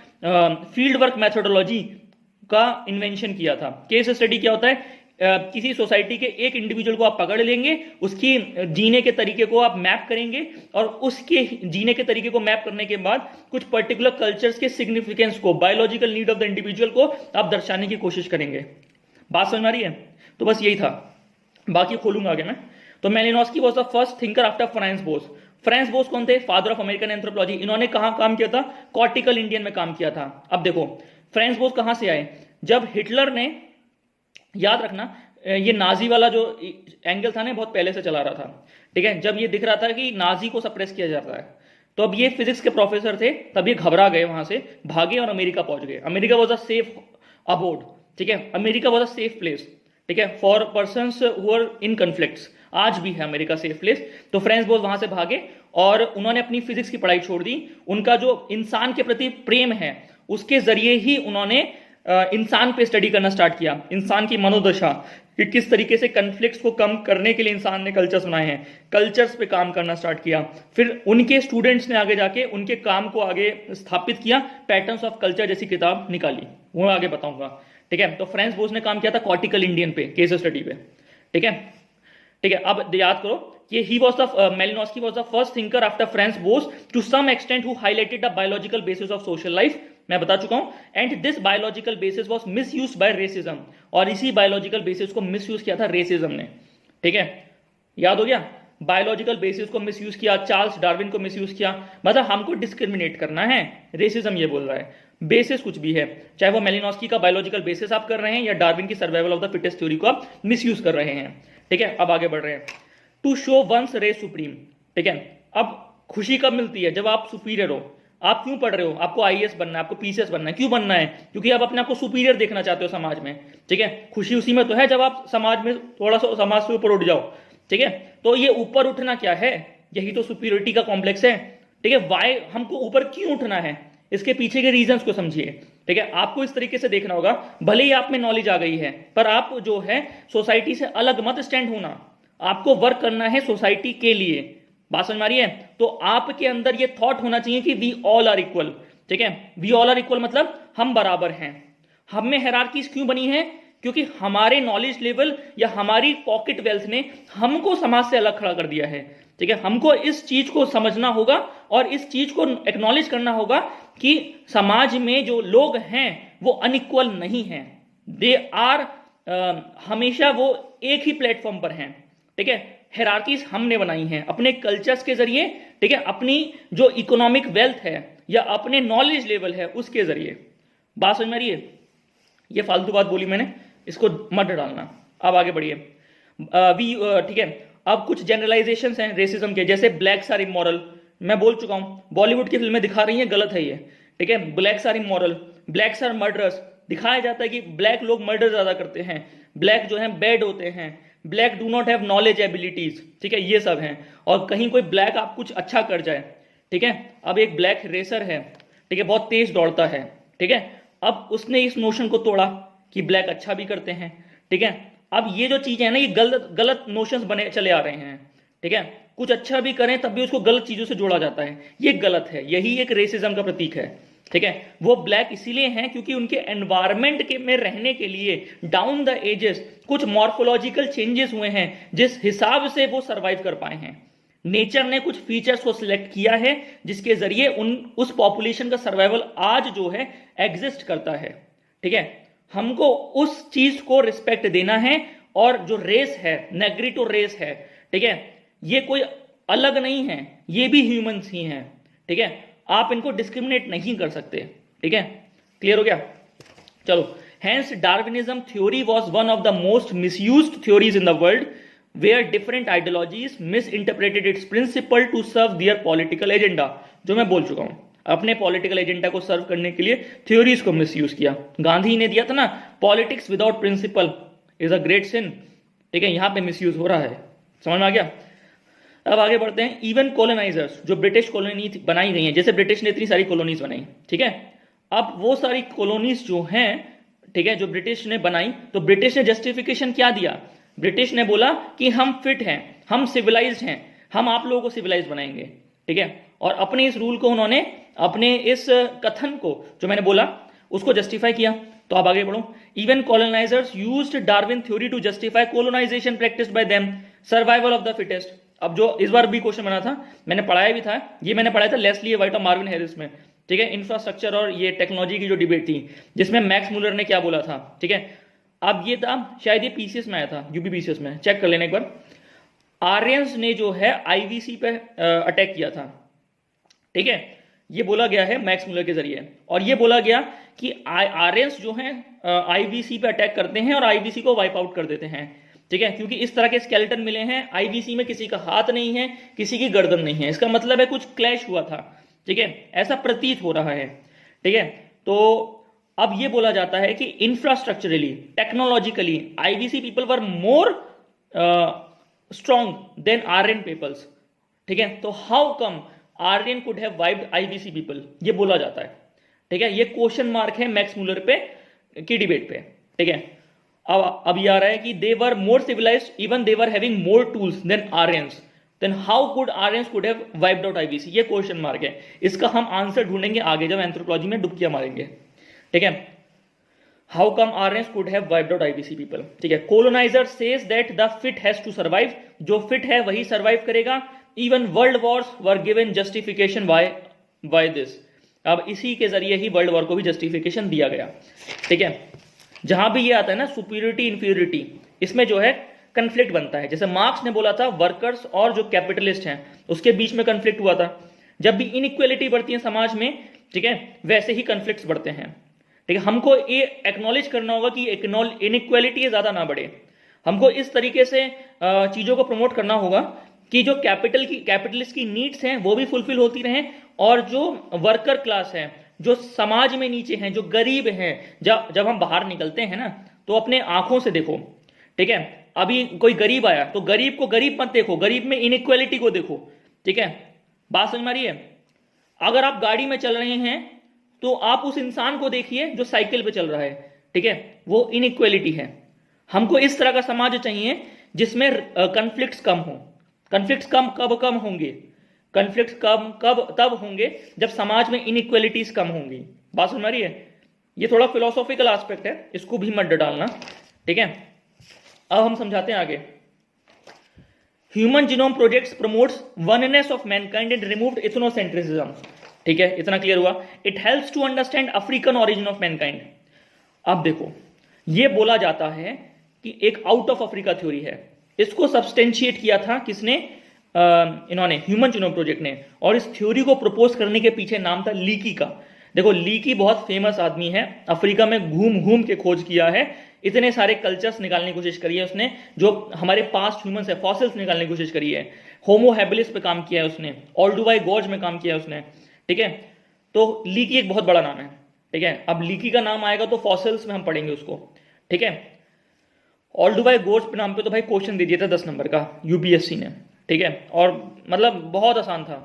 Speaker 1: फील्ड वर्क मेथोडोलॉजी का इन्वेंशन किया था। केस स्टडी क्या होता है? किसी सोसाइटी के एक इंडिविजुअल को आप पकड़ लेंगे, उसकी जीने के तरीके को आप मैप करेंगे, और उसके जीने के तरीके को मैप करने के बाद कुछ पर्टिकुलर कल्चर्स के सिग्निफिकेंस को, biological need of the individual को आप दर्शाने की कोशिश करेंगे। बात समझ आ रही है? तो बस यही था, बाकी खोलूंगा आगे मैं। तो Malinowski was the first thinker after France Bose. France Bose कौन थे? Father of American anthropology. इन्होंने कहां काम किया था? कॉर्टिकल इंडियन में काम किया था। अब देखो फ्रांस बोस कहां से आए? जब हिटलर ने, याद रखना ये नाजी वाला जो एंगल था ना, बहुत पहले से चला रहा था, ठीक है। जब ये दिख रहा था कि नाजी को सप्रेस किया जाता है, तो अब ये फिजिक्स के प्रोफेसर थे, तब ये घबरा गए, वहां से भागे और अमेरिका पहुंच गए। America was a safe abode, ठीक है। America was a safe place, ठीक है, for persons who are in conflicts. आज भी है अमेरिका सेफ प्लेस। तो फ्रांस बोस वहां से भागे और उन्होंने अपनी फिजिक्स की पढ़ाई छोड़ दी। उनका जो इंसान के प्रति प्रेम है उसके जरिए ही उन्होंने इंसान पे स्टडी करना स्टार्ट किया, इंसान की मनोदशा, कि किस तरीके से कन्फ्लिक्ट्स को कम करने के लिए इंसान ने कल्चर्स बनाए हैं, कल्चर्स पे काम करना स्टार्ट किया। फिर उनके स्टूडेंट्स ने आगे जाके उनके काम को आगे स्थापित किया, पैटर्न्स ऑफ कल्चर जैसी किताब निकाली, वो आगे बताऊंगा। ठीक है, तो फ्रांस बोस ने काम किया था कॉर्टिकल इंडियन पे, केस स्टडी पे। ठीक है, ठीक है, अब याद करो कि he was the Malinowski was the first thinker after Franz Boas to some extent who highlighted the biological basis of social life, मैं बता चुका हूं। And this biological basis was miss use by racism, और इसी biological basis को miss use किया था racism ने। ठीक है, याद हो गया, बायोलॉजिकल बेसिस को मिस यूज किया, चार्ल्स डार्विन को मिस यूज किया, मतलब हमको डिस्क्रिमिनेट करना है, रेसिज्म ये बोल रहा है। बेसिस कुछ भी है, चाहे वो मेलिनोस्की का बायोलॉजिकल बेसिस आप कर रहे हैं या डार्विन की survival of the fittest theory को आप मिस यूज कर रहे हैं। ठीक है, अब आगे बढ़ रहे हैं। To show one's race supreme. ठीक है, अब खुशी कब मिलती है? जब आप सुपीरियर हो। आप क्यों पढ़ रहे हो? आपको आईएएस बनना है, आपको पीसीएस बनना है। क्यों बनना है? क्योंकि आप अपने आप को सुपीरियर देखना चाहते हो समाज में। ठीक है, खुशी उसी में तो है जब आप समाज में थोड़ा सा समाज से ऊपर उठ जाओ। ठीक है, तो ये ऊपर उठना क्या है? यही तो सुपीरियरिटी का कॉम्प्लेक्स है। ठीक है, वाई हमको ऊपर क्यों उठना है, इसके पीछे के रीजंस को समझिए। ठीक है, आपको इस तरीके से देखना होगा, भले ही आप में नॉलेज आ गई है पर आप जो है सोसाइटी से अलग मत स्टैंड होना, आपको वर्क करना है सोसाइटी के लिए। बात समझ में आ रही है? तो आपके अंदर ये थॉट होना चाहिए कि वी ऑल आर इक्वल। ठीक है, वी ऑल आर इक्वल मतलब हम बराबर हैं। हम में हायरार्कीज क्यों बनी है? क्योंकि हमारे नॉलेज लेवल या हमारी पॉकेट वेल्थ ने हमको समाज से अलग खड़ा कर दिया है। ठीक है, हमको इस चीज को समझना होगा और इस चीज को एक्नॉलेज करना होगा कि समाज में जो लोग हैं वो अनइक्वल नहीं हैं, दे आर हमेशा वो एक ही प्लेटफॉर्म पर हैं। ठीक है, हायरार्कीज हमने बनाई हैं अपने कल्चर्स के जरिए। ठीक है, अपनी जो इकोनॉमिक वेल्थ है या अपने नॉलेज लेवल है उसके जरिए। बात समझ में आ रही है? ये फालतू बात बोली मैंने, इसको मत डालना। अब आगे बढ़िए। ठीक है, अब कुछ जनरलाइजेशन हैं रेसिज्म के, जैसे ब्लैक्स आर इमोरल। मैं बोल चुका हूं, बॉलीवुड की फिल्में दिखा रही हैं, गलत है ये। ठीक है, blacks are immoral, blacks are murderers, दिखाया जाता है कि ब्लैक लोग मर्डर ज्यादा करते हैं, ब्लैक जो है बैड होते हैं, black do not have knowledge abilities. ठीक है, ये सब हैं। और कहीं कोई ब्लैक आप कुछ अच्छा कर जाए। ठीक है, अब एक ब्लैक रेसर है, ठीक है, बहुत तेज दौड़ता है। ठीक है, अब उसने इस नोशन को तोड़ा कि ब्लैक अच्छा भी करते हैं। ठीक है, अब ये जो चीजें हैं ना, ये गलत गलत नोशंस बने चले आ रहे हैं। ठीक है, कुछ अच्छा भी करें तब भी उसको गलत चीजों से जोड़ा जाता है, ये गलत है। यही एक रेसिज्म का प्रतीक है। ठीक है, वो ब्लैक इसीलिए हैं क्योंकि उनके एनवायरमेंट के में रहने के लिए डाउन द एजेस कुछ मॉर्फोलॉजिकल चेंजेस हुए हैं, जिस हिसाब से वो सरवाइव कर पाए हैं। नेचर ने कुछ फीचर्स को सिलेक्ट किया है जिसके जरिए उस पॉपुलेशन का सर्वाइवल आज जो है एग्जिस्ट करता है। ठीक है, हमको उस चीज को रिस्पेक्ट देना है। और जो रेस है, नेग्रिटो रेस है, ठीक है, ये कोई अलग नहीं है, ये भी ह्यूमंस ही हैं। ठीक है, आप इनको डिस्क्रिमिनेट नहीं कर सकते। ठीक है, क्लियर हो गया? चलो, hence Darwinism theory was one of the most misused theories in the world, where different ideologies misinterpreted its principle to serve their political agenda. जो मैं बोल चुका हूं, अपने पॉलिटिकल एजेंडा को सर्व करने के लिए थ्योरीज को मिसयूज किया। गांधी ने दिया था ना, politics without principle is a great sin. ठीक है, यहां पे मिसयूज हो रहा है, समझ में आ गया? अब आगे बढ़ते हैं। इवन कॉलोनाइजर्स, जो ब्रिटिश कॉलोनी बनाई गई हैं, जैसे ब्रिटिश ने इतनी सारी कॉलोनीज बनाई, ठीक है, अब वो सारी कॉलोनीज जो हैं, ठीक है, जो ब्रिटिश ने बनाई, तो ब्रिटिश ने जस्टिफिकेशन क्या दिया? ब्रिटिश ने बोला कि हम फिट हैं, हम सिविलाइज्ड हैं, हम आप लोगों को सिविलाइज बनाएंगे। ठीक है, और अपने इस रूल को उन्होंने, अपने इस कथन को जो मैंने बोला उसको जस्टिफाई किया। तो आप आगे बढ़ो। Even colonisers used Darwin theory to justify colonisation practised by them, survival of the fittest. अब जो इस बार भी क्वेश्चन बना था, मैंने पढ़ाया भी था, ये मैंने पढ़ाया था लेस्ली वाइट और मार्विन हैरिस में। ठीक है, इंफ्रास्ट्रक्चर और ये टेक्नोलॉजी की जो डिबेट थी, जिसमें मैक्स मुलर ने क्या बोला था। ठीक है, अब ये था, शायद ये पीसीएस में आया था, यूपी पीसीएस में, चेक कर लेना एक बार। आर्यंस ने जो है आईवीसी पे अटैक किया था। ठीक है, ये बोला गया है मैक्स मुलर के जरिए, और ये बोला गया कि आर्यंस जो हैं आईवीसी पे अटैक करते हैं और आईवीसी को वाइप आउट कर देते हैं। ठीक है, क्योंकि इस तरह के स्केलेटन मिले हैं, आईवीसी में किसी का हाथ नहीं है, किसी की गर्दन नहीं है, इसका मतलब है कुछ क्लैश हुआ था। ठीक है, ऐसा प्रतीत हो रहा है। ठीक है, तो अब ये बोला जाता है कि infrastructurally, technologically IVC people were more strong than Aryan peoples, ठीक है। तो how come Aryan could have wiped IBC people, ये बोला जाता है, ठीक है। ये क्वेश्चन मार्क है मैक्स मूलर पे की डिबेट पे, ठीक है। अब ये आ रहा है कि they were more civilised, even they were having more tools than Aryans, then how could Aryans could have wiped out IVC, ये क्वेश्चन मार्क है। इसका हम आंसर ढूंढेंगे आगे जब एंथ्रोपोलॉजी में डुबकियां मारेंगे, ठीक है। How come Aryans could have wiped out IVC people, ठीक है। Coloniser says that the fit has to survive, जो फिट है वही सर्वाइव करेगा। Even world wars were given justification by this, अब इसी के जरिए ही वर्ल्ड वॉर को भी जस्टिफिकेशन दिया गया, ठीक है। जहां भी ये आता है ना सुपीरियरिटी इंफीरियरिटी, इसमें जो है कंफ्लिक्ट बनता है। जैसे मार्क्स ने बोला था वर्कर्स और जो कैपिटलिस्ट हैं उसके बीच में कंफ्लिक्ट हुआ था। जब भी इनइक्वालिटी बढ़ती है समाज में, ठीक है, वैसे ही कंफ्लिक्ट्स बढ़ते हैं, ठीक है। हमको ये एक्नॉलेज करना होगा कि इनइक्वालिटी ज्यादा ना बढ़े। हमको इस तरीके से चीजों को प्रमोट करना होगा कि जो कैपिटलिस्ट की नीड्स हैं वो भी फुलफिल होती रहें, और जो वर्कर क्लास है, जो समाज में नीचे हैं, जो गरीब हैं, जब हम बाहर निकलते हैं ना तो अपने आंखों से देखो, ठीक है। अभी कोई गरीब आया तो गरीब को गरीब मत देखो, गरीब में इनइक्वालिटी को देखो, ठीक है। बात समझ में आ रही है? अगर आप गाड़ी में चल रहे हैं तो आप उस इंसान को देखिए जो साइकिल पे चल रहा है, ठीक है, वो इनइक्वालिटी है। हमको इस तरह का समाज चाहिए जिसमें कॉन्फ्लिक्ट्स कम हो। कॉन्फ्लिक्ट्स कब कम होंगे? कॉन्फ्लिक्ट्स कब तब होंगे जब समाज में इनइक्वालिटीज कम होंगी। बात समझ रही है? ये थोड़ा फिलोसॉफिकल एस्पेक्ट है, इसको भी मत डालना, ठीक है। अब हम समझाते हैं आगे। Human genome projects promotes oneness of mankind and removed ethnocentricism, ठीक है, इतना क्लियर हुआ। It helps to understand African origin of mankind. अब देखो, ये बोला जाता है कि एक आउट ऑफ अफ्रीका थ्योरी है। इसको सब्सटेंशिएट किया था किसने? इन्होंने, ह्यूमन जीनोम प्रोजेक्ट ने। और इस थ्योरी को प्रपोज करने के पीछे नाम था लीकी का। देखो, लीकी बहुत फेमस आदमी है, अफ्रीका में घूम घूम के खोज किया है, इतने सारे कल्चर्स निकालने की कोशिश करी है उसने, जो हमारे पास्ट ह्यूमंस है, फॉसिल्स निकालने की कोशिश करी है। होमो हैबिलिस पे काम किया है उसने, ओल्डुवाई गॉर्ज में काम किया है उसने, ठीक है। तो लीकी एक बहुत बड़ा नाम है, ठीक है। अब लीकी का नाम आएगा तो फॉसिल्स में हम पढ़ेंगे उसको, ठीक है। ओल्डुवाई गॉर्ज पे नाम पे तो भाई क्वेश्चन दे दिया था 10 नंबर का यूपीएससी ने, ठीक है, और मतलब बहुत आसान था,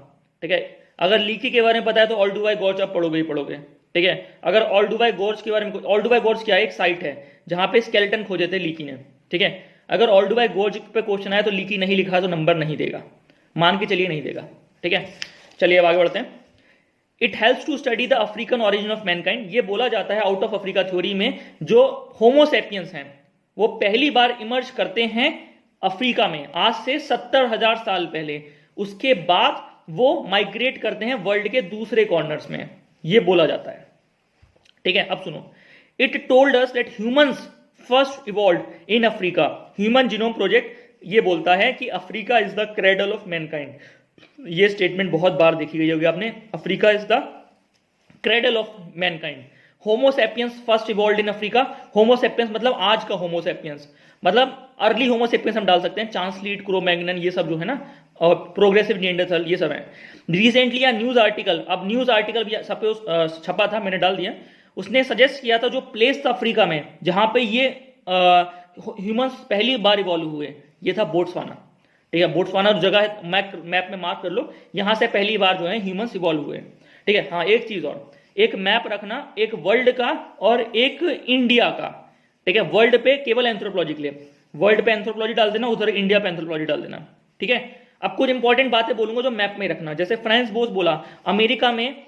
Speaker 1: ठीक है। अगर लीकी के बारे में पता है तो ओल्डुवाई गॉर्ज आप पढ़ोगे ही पढ़ोगे, ठीक है। अगर ओल्डुवाई गॉर्ज के बारे में, ओल्डुवाई गॉर्ज क्या है? एक साइट है जहां पे स्केलेटन खोजे थे लीकी ने, ठीक है। अगर ओल्डुवाई गॉर्ज पे क्वेश्चन आया तो लीकी नहीं लिखा तो नंबर नहीं देगा, मान के चलिए नहीं देगा, ठीक है। चलिए अब आगे बढ़ते हैं। It helps to study the African origin of mankind. ये बोला जाता है आउट ऑफ अफ्रीका थ्योरी में जो होमोसेपियंस हैं वो पहली बार इमर्ज करते हैं अफ्रीका में आज से 70,000 साल पहले। उसके बाद वो माइग्रेट करते हैं वर्ल्ड के दूसरे कॉर्नर्स में, ये बोला जाता है, ठीक है। अब सुनो, it told us that humans first evolved in Africa. Human genome project ये बोलता है कि Africa is the cradle of mankind. ये स्टेटमेंट बहुत बार देखी गई होगी आपने, Africa is the cradle of Mankind. Homo sapiens first evolved in Africa. Homo sapiens मतलब आज का होमोसेपियंस, मतलब अर्ली होमोसेपियंस हम डाल सकते हैं, चांसलीट, क्रो-मैग्नन, ये सब जो है ना, और प्रोग्रेसिव निएंडरथल, ये सब है। रिसेंटली या न्यूज आर्टिकल, अब न्यूज आर्टिकल भी सपोज छपा था, मैंने डाल दिया, उसने सजेस्ट किया था जो प्लेस था अफ्रीका में जहां पे ये ह्यूमंस पहली बार इवॉल्व हुए, ये था बोट्सवाना, ठीक है। बोट्सवाना जगह है, मैप में मार्क कर लो, यहां से पहली बार जो है ह्यूमंस इवॉल्व हुए, ठीक है। हाँ, एक चीज और, एक मैप रखना, एक वर्ल्ड का और एक इंडिया का, ठीक है। वर्ल्ड पे केवल एंथ्रोपोलॉजी के लिए, वर्ल्ड पे एंथ्रोपोलॉजी डाल देना, उधर इंडिया पे एंथ्रोपोलॉजी डाल देना, ठीक है। अब कुछ इंपॉर्टेंट बातें बोलूंगा जो मैप में रखना, जैसे फ्रांस बोस बोला, अमेरिका में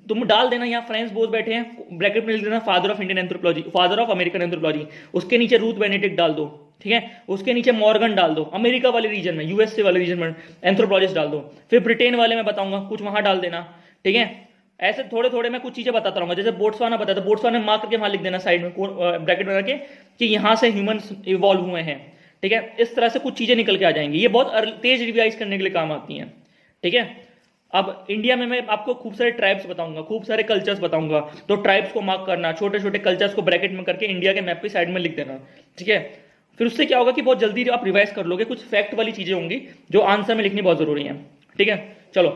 Speaker 1: तुम डाल देना, यहाँ फ्रांस बोस बैठे हैं, ब्रैकेट में लिख देना father of Indian anthropology, father of American anthropology, उसके नीचे रूथ बेनेडिक्ट डाल दो, ठीक है। उसके नीचे मॉर्गन डाल दो, अमेरिका वाले रीजन में, यूएसए वाले रीजन में एंथ्रोपोलॉजिस्ट डाल दो। फिर ब्रिटेन वाले में बताऊंगा, कुछ वहां डाल देना, ठीक है। ऐसे थोड़े थोड़े मैं कुछ चीजें बताता रहूंगा, जैसे बोट्सवाना बताया, बोट्सवाना मार्क करके वहां लिख देना साइड में ब्रैकेट बना के कि यहां से ह्यूमंस इवॉल्व हुए हैं, ठीक है। इस तरह से कुछ चीजें निकल के आ जाएंगी, ये बहुत तेज रिवाइज करने के लिए काम आती हैं, ठीक है। अब इंडिया में मैं आपको खूब सारे ट्राइब्स बताऊंगा, खूब सारे कल्चर्स बताऊंगा, तो ट्राइब्स को मार्क करना, छोटे छोटे कल्चर्स को ब्रैकेट में करके इंडिया के मैप पे साइड में लिख देना, ठीक है। फिर उससे क्या होगा कि बहुत जल्दी आप रिवाइज कर लोगे, कुछ फैक्ट वाली चीजें होंगी जो आंसर में लिखनी बहुत जरूरी है, ठीक है। चलो,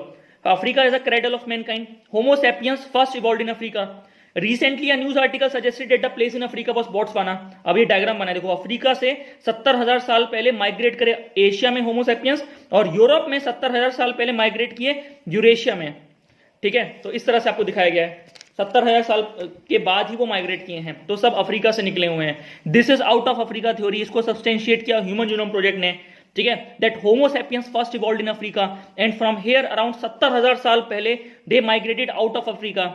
Speaker 1: Africa is a cradle of Mankind. Homo sapiens first evolved in Africa. Recently a news article suggested that the place in Africa was Botswana. अब ये डायग्राम बना है, देखो अफ्रीका से 70,000 साल पहले माइग्रेट करे एशिया में होमोसेपियंस, और यूरोप में 70,000 साल पहले माइग्रेट किए यूरेशिया में। ठीक है, तो इस तरह से आपको दिखाया गया है 70,000 साल के बाद ही वो माइग्रेट किए हैं, तो सब अफ्रीका से निकले हुए हैं। This is out of Africa theory, इसको सब्सटेंशिएट किया ह्यूमन जीनोम प्रोजेक्ट ने। ठीक है, that Homo sapiens first evolved in Africa and from here around 70,000 साल पहले they migrated out of Africa.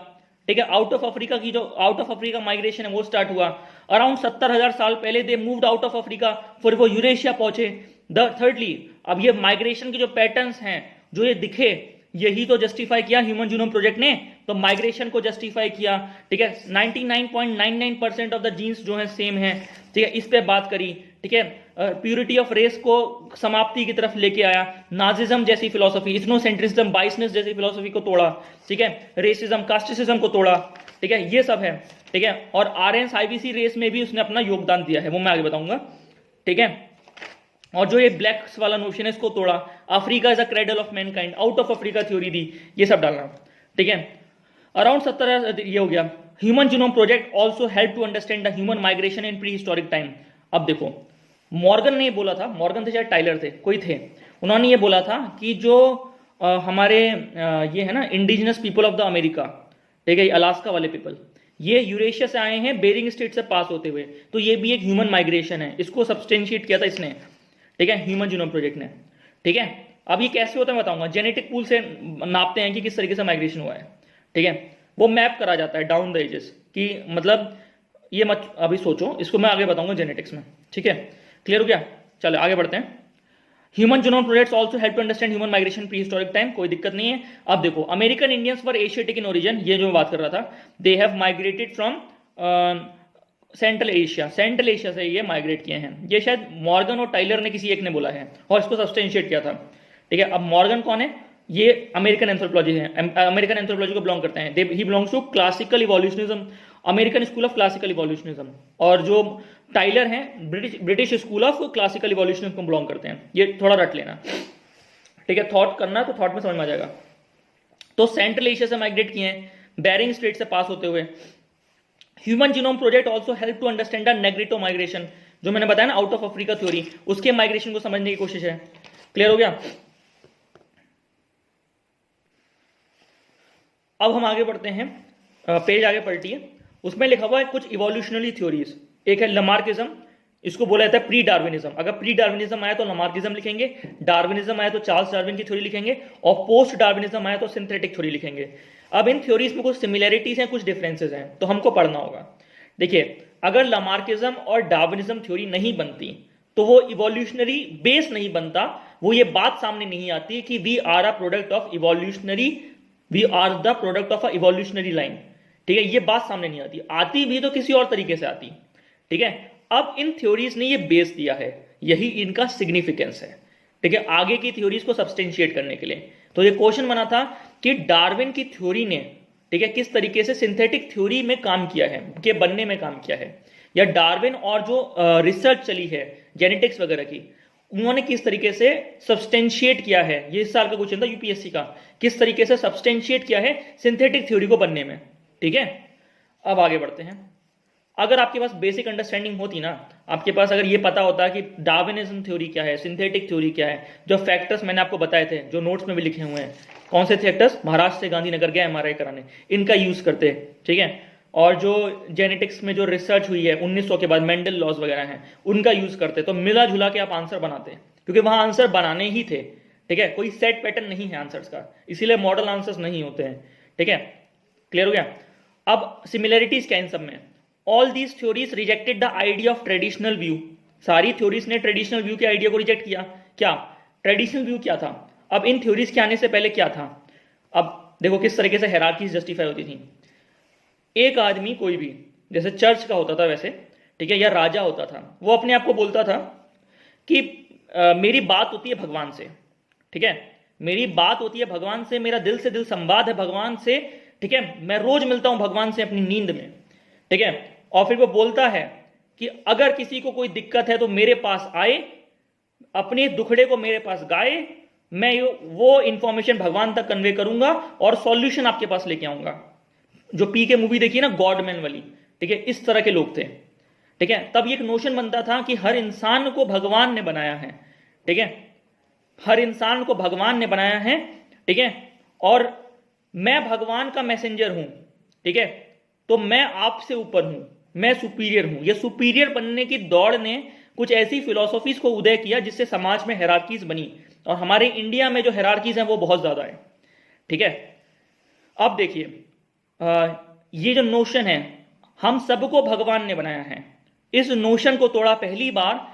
Speaker 1: ठीक है, आउट ऑफ अफ्रीका की जो आउट ऑफ अफ्रीका माइग्रेशन है वो स्टार्ट हुआ अराउंड 70,000 साल पहले। They moved out of Africa, फिर वो यूरेशिया पहुंचे। थर्डली, अब ये माइग्रेशन के जो पैटर्न्स हैं जो ये दिखे, यही तो जस्टिफाई किया ह्यूमन जीनोम प्रोजेक्ट ने, तो माइग्रेशन को जस्टिफाई किया। ठीक है, 99.99% ऑफ द जीन्स जो है सेम है। ठीक है, इस पे बात करी। ठीक है, प्यूरिटी ऑफ रेस को समाप्ति की तरफ लेके आया। नाजिज्म जैसी फिलोसफी, इथनोसेंट्रिज्म, बाइसनेस जैसी फिलोसफी को तोड़ा। ठीक है, रेसिज्म, कास्टिसिज्म को तोड़ा। ठीक है, ये सब है। ठीक है, और आरएन आईबीसी रेस में भी उसने अपना योगदान दिया है, वो मैं आगे बताऊंगा। ठीक है, और जो ये ब्लैक्स वाला नोशन है इसको तोड़ा। Africa is a cradle of mankind, out of Africa theory दी, ये सब डालना। ठीक है, अराउंड 70 ये हो गया। Human genome project also help to understand the human migration in pre historic time. अब देखो, मॉर्गन ने बोला था, मॉर्गन थे शायद टाइलर थे, कोई थे, उन्होंने ये बोला था कि जो हमारे ये है ना indigenous people of the America, ठीक है, अलास्का वाले पीपल, ये यूरेशिया से आए हैं बेरिंग स्ट्रेट से पास होते हुए, तो ये भी एक ह्यूमन माइग्रेशन है। इसको सब्सटेंशिएट किया था इसने। ठीक है, ह्यूमन जीनोम प्रोजेक्ट ने। ठीक है, अब ये कैसे होता है बताऊंगा। जेनेटिक पूल से नापते हैं कि किस तरीके से माइग्रेशन हुआ है। ठीक है, वो मैप करा जाता है डाउन द एजेस कि मतलब ये मत अभी सोचो, इसको मैं आगे बताऊंगा जेनेटिक्स में। ठीक है, क्लियर हो गया? चलो आगे बढ़ते हैं। Human genome projects also help to understand human migration pre historic time, कोई दिक्कत नहीं है। अब देखो, American Indians were Asiatic in origin, ये जो मैं बात कर रहा था, they have migrated from Central Asia, Central Asia से ये माइग्रेट किए हैं। ये शायद मॉर्गन और टाइलर ने किसी एक ने बोला है और इसको सब्सटेंशिएट किया था। ठीक है, अब मॉर्गन कौन है? ये अमेरिकन एंथ्रोपोलॉजी है, अमेरिकन एंथ्रोपोलॉजी को बिलोंग करते हैं। He belongs to classical evolutionism, American school of classical evolutionism. और जो टाइलर हैं British school of classical evolutionism को बिलोंग करते हैं। ये थोड़ा रट लेना। ठीक है, थॉट करना तो थॉट में समझ में आ जाएगा। तो सेंट्रल एशिया से माइग्रेट किए हैं बेरिंग स्ट्रेट से पास होते हुए। Human genome project also help to understand the Negrito migration, जो मैंने बताया ना आउट ऑफ अफ्रीका थ्योरी, उसके माइग्रेशन को समझने की कोशिश है। क्लियर हो गया? अब हम आगे बढ़ते हैं, पेज आगे पलटिए, उसमें लिखा हुआ है कुछ इवोल्यूशनरी थ्योरीज। एक है लमार्किज्म, इसको बोला जाता है प्री डार्विनिज्म। अगर प्री डार्विनिज्म आया तो लमार्किज्म लिखेंगे, डार्विनिज्म आया तो चार्ल्स डार्विन की थ्योरी लिखेंगे, और पोस्ट डार्विनिज्म आया तो सिंथेटिक थ्योरी लिखेंगे। अब इन थ्योरीज में कुछ सिमिलैरिटीज हैं, कुछ डिफरेंसेस हैं, तो हमको पढ़ना होगा। देखिए, अगर लमार्किज्म और डार्विनिज्म थ्योरी नहीं बनती तो वो इवोल्यूशनरी बेस नहीं बनता, वो ये बात सामने नहीं आती कि we are a product of evolutionary, we are the product of a evolutionary line. ठीक है, ये बात सामने नहीं आती, आती भी तो किसी और तरीके से आती। ठीक है, अब इन थ्योरीज ने ये बेस दिया है, यही इनका सिग्निफिकेंस है। ठीक है, आगे की थ्योरीज को सब्सटेंशिएट करने के लिए। तो ये क्वेश्चन बना था कि डार्विन की थ्योरी ने, ठीक है, किस तरीके से सिंथेटिक थ्योरी में काम किया है, के बनने में काम किया है, या डार्विन और जो रिसर्च चली है जेनेटिक्स वगैरह की, उन्होंने किस तरीके से सब्सटेंशिएट किया है। ये इस साल का क्वेश्चन था यूपीएससी का, किस तरीके से सब्सटेंशिएट किया है सिंथेटिक थ्योरी को बनने में। ठीक है, अब आगे बढ़ते हैं। अगर आपके पास बेसिक अंडरस्टैंडिंग होती ना, आपके पास अगर ये पता होता कि डार्विनिज्म थ्योरी क्या है, सिंथेटिक थ्योरी क्या है, जो फैक्टर्स मैंने आपको बताए थे, जो नोट्स में भी लिखे हुए हैं, कौन से फैक्टर्स, महाराष्ट्र से गांधीनगर गए एमआरआई कराने, इनका यूज करते। ठीक है, और जो जेनेटिक्स में जो रिसर्च हुई है 1900 के बाद, मेंडल लॉज वगैरह हैं, उनका यूज करते, तो मिला जुला के आप आंसर बनाते, क्योंकि वहां आंसर बनाने ही थे। ठीक है, कोई सेट पैटर्न नहीं है आंसर्स का, इसीलिए मॉडल आंसर्स नहीं होते हैं। ठीक है, क्लियर हो गया? अब सिमिलैरिटीज क्या इन सब में? All these theories rejected the idea of traditional view. सारी थ्योरीज ने ट्रेडिशनल व्यू के आइडिया को रिजेक्ट किया। क्या ट्रेडिशनल व्यू क्या था? अब इन थ्योरीज के आने से पहले क्या था? अब देखो किस तरीके से हायरार्कीज जस्टिफाई होती थी। एक आदमी कोई भी, जैसे चर्च का होता था वैसे, ठीक है, या राजा होता था, वो अपने आप को बोलता था कि मेरी बात होती है भगवान से। ठीक है, मेरी बात होती है भगवान से, मेरा दिल से दिल संवाद है भगवान से। ठीक है, मैं रोज मिलता हूं भगवान से अपनी नींद में। ठीक है, और फिर वो बोलता है कि अगर किसी को कोई दिक्कत है तो मेरे पास आए, अपने दुखड़े को मेरे पास गाए, मैं वो इंफॉर्मेशन भगवान तक कन्वे करूंगा और सॉल्यूशन आपके पास लेके आऊंगा। जो पी के मूवी देखी ना गॉडमैन वाली, ठीक है, इस तरह के लोग थे, ठीक है। तब ये एक नोशन बनता था कि हर इंसान को भगवान ने बनाया है, ठीक है, हर इंसान को भगवान ने बनाया है, ठीक है, और मैं भगवान का मैसेंजर हूं, ठीक है, तो मैं आपसे ऊपर हूं, मैं सुपीरियर हूं। ये सुपीरियर बनने की दौड़ ने कुछ ऐसी फिलॉसफीज को उदय किया जिससे समाज में हायरार्कीज बनी, और हमारे इंडिया में जो हायरार्कीज हैं वो बहुत ज्यादा है, ठीक है। अब देखिए ये जो नोशन है हम सबको भगवान ने बनाया है, इस नोशन को तोड़ा पहली बार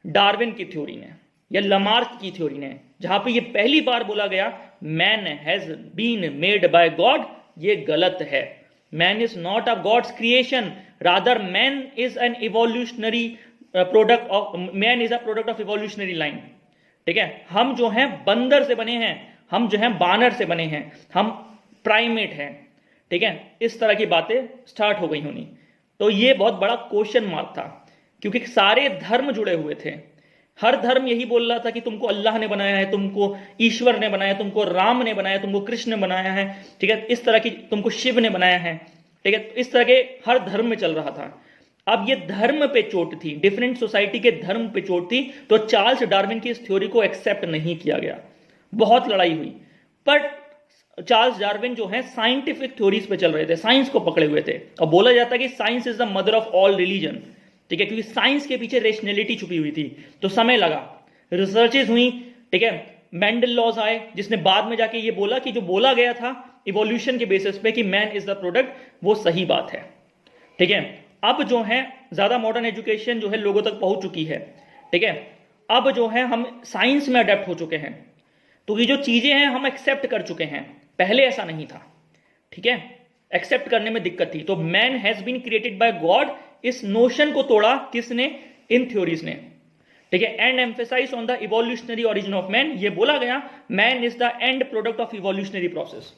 Speaker 1: डार्विन की थ्योरी ने या लमार्क की थ्योरी ने, जहां पे ये पहली बार बोला गया man has been made by God. ये गलत है। Man is not a God's creation, rather man is an evolutionary product of, man is a product of evolutionary line, ठीक है। हम जो हैं बंदर से बने हैं, हम जो हैं बानर से बने हैं, हम प्राइमेट हैं, ठीक है। इस तरह की बातें स्टार्ट हो गई होनी। तो ये बहुत बड़ा क्वेश्चन मार्क था, क्योंकि सारे धर्म जुड़े हुए थे। हर धर्म यही बोल रहा था कि तुमको अल्लाह ने बनाया है, तुमको ईश्वर ने बनाया, तुमको राम ने बनाया, तुमको कृष्ण ने बनाया है, ठीक है, इस तरह की तुमको शिव ने बनाया है, ठीक है। इस तरह के हर धर्म में चल रहा था। अब ये धर्म पे चोट थी, डिफरेंट सोसाइटी के धर्म पे चोट थी, तो चार्ल्स डार्विन की इस थ्योरी को एक्सेप्ट नहीं किया गया। बहुत लड़ाई हुई, पर चार्ल्स डार्विन जो है साइंटिफिक थ्योरीज पे चल रहे थे, साइंस को पकड़े हुए थे, और बोला जाता है कि science is the mother of all religion, ठीक है, क्योंकि साइंस के पीछे रेशनैलिटी छुपी हुई थी। तो समय लगा, रिसर्चेज हुई, ठीक है, मेंडल लॉज आए, जिसने बाद में जाके ये बोला कि जो बोला गया था इवोल्यूशन के बेसिस पे कि मैन इज द प्रोडक्ट, वो सही बात है, ठीक है। अब जो है ज्यादा मॉडर्न एजुकेशन जो है लोगों तक पहुंच चुकी है, ठीक है। अब जो है हम साइंस में अडेप्ट हो चुके हैं, तो ये जो चीजें हैं हम एक्सेप्ट कर चुके हैं, पहले ऐसा नहीं था, ठीक है, एक्सेप्ट करने में दिक्कत थी। तो man has been created by God, इस नोशन को तोड़ा किसने? इन थ्योरीज ने, ठीक है। And emphasise on the evolutionary origin of man, ये बोला गया man is the end product of evolutionary process,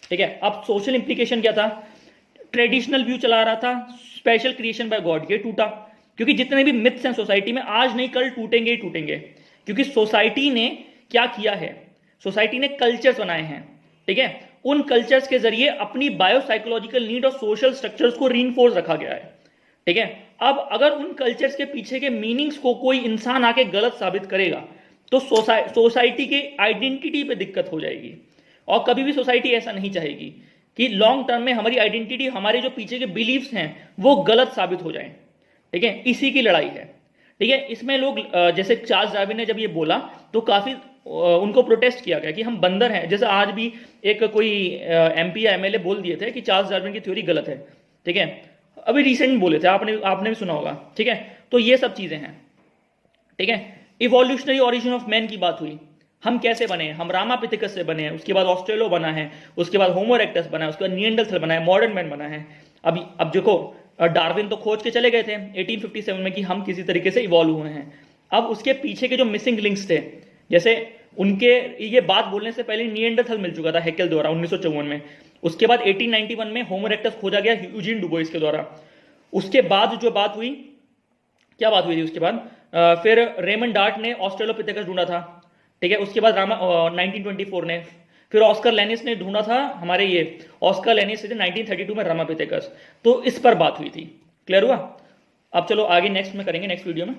Speaker 1: ठीक है। अब सोशल इंप्लीकेशन क्या था? ट्रेडिशनल व्यू चला रहा था स्पेशल क्रिएशन बाय गॉड, ये टूटा, क्योंकि जितने भी मिथ्स हैं सोसाइटी में आज नहीं कल टूटेंगे ही टूटेंगे, क्योंकि सोसाइटी ने क्या किया है, सोसाइटी ने कल्चर्स बनाए हैं, ठीक है। उन कल्चर्स के जरिए अपनी बायोसाइकोलॉजिकल नीड और सोशल स्ट्रक्चर्स को रीइंफोर्स रखा गया है, ठीक है। अब अगर उन कल्चर्स के पीछे के मीनिंग्स को कोई इंसान आके गलत साबित करेगा तो सोसाइटी के आइडेंटिटी पे दिक्कत हो जाएगी, और कभी भी सोसाइटी ऐसा नहीं चाहेगी कि लॉन्ग टर्म में हमारी आइडेंटिटी, हमारे जो पीछे के बिलीव्स हैं वो गलत साबित हो जाए, ठीक है। इसी की लड़ाई है, ठीक है। इसमें लोग जैसे चार्ल्स डार्विन ने जब ये बोला तो काफी उनको प्रोटेस्ट किया गया कि हम बंदर हैं, जैसे आज भी एक कोई एमपी या एमएलए बोल दिए थे कि चार्ल्स डार्विन की थ्योरी गलत है, ठीक है, अभी रिसेंट बोले थे, आपने भी सुना होगा, ठीक है। तो ये सब चीजें हैं, ठीक है। इवोल्यूशनरी ओरिजिन ऑफ मैन की बात हुई, हम कैसे बने? हम रामापिथिकस से बने हैं, उसके बाद ऑस्ट्रेलो बना है, उसके बाद होमो इरेक्टस बना है, उसके बाद निएंडरथल बना है, मॉडर्न मैन बना है। अब देखो डार्विन तो खोज के चले गए थे 1857 में कि हम किसी तरीके से इवॉल्व हुए हैं। अब उसके पीछे के जो मिसिंग लिंक्स थे, जैसे उनके ये बात बोलने से पहले निएंडरथल मिल चुका था हेकेल द्वारा 1954 में, उसके बाद 1891 में होमो इरेक्टस खोजा गया यूजीन डुबोइस के द्वारा। उसके बाद जो बात हुई, क्या बात हुई थी उसके बाद? फिर रेमंड डार्ट ने ऑस्ट्रेलोपिथेकस ढूंढा था, ठीक है। उसके बाद 1924 ने फिर ऑस्कर लेनिस ने ढूंढा था, हमारे ये ऑस्कर लेनिस ने 1932 में रामापिथेकस। तो इस पर बात हुई थी, क्लियर हुआ? अब चलो आगे नेक्स्ट में करेंगे, नेक्स्ट वीडियो में।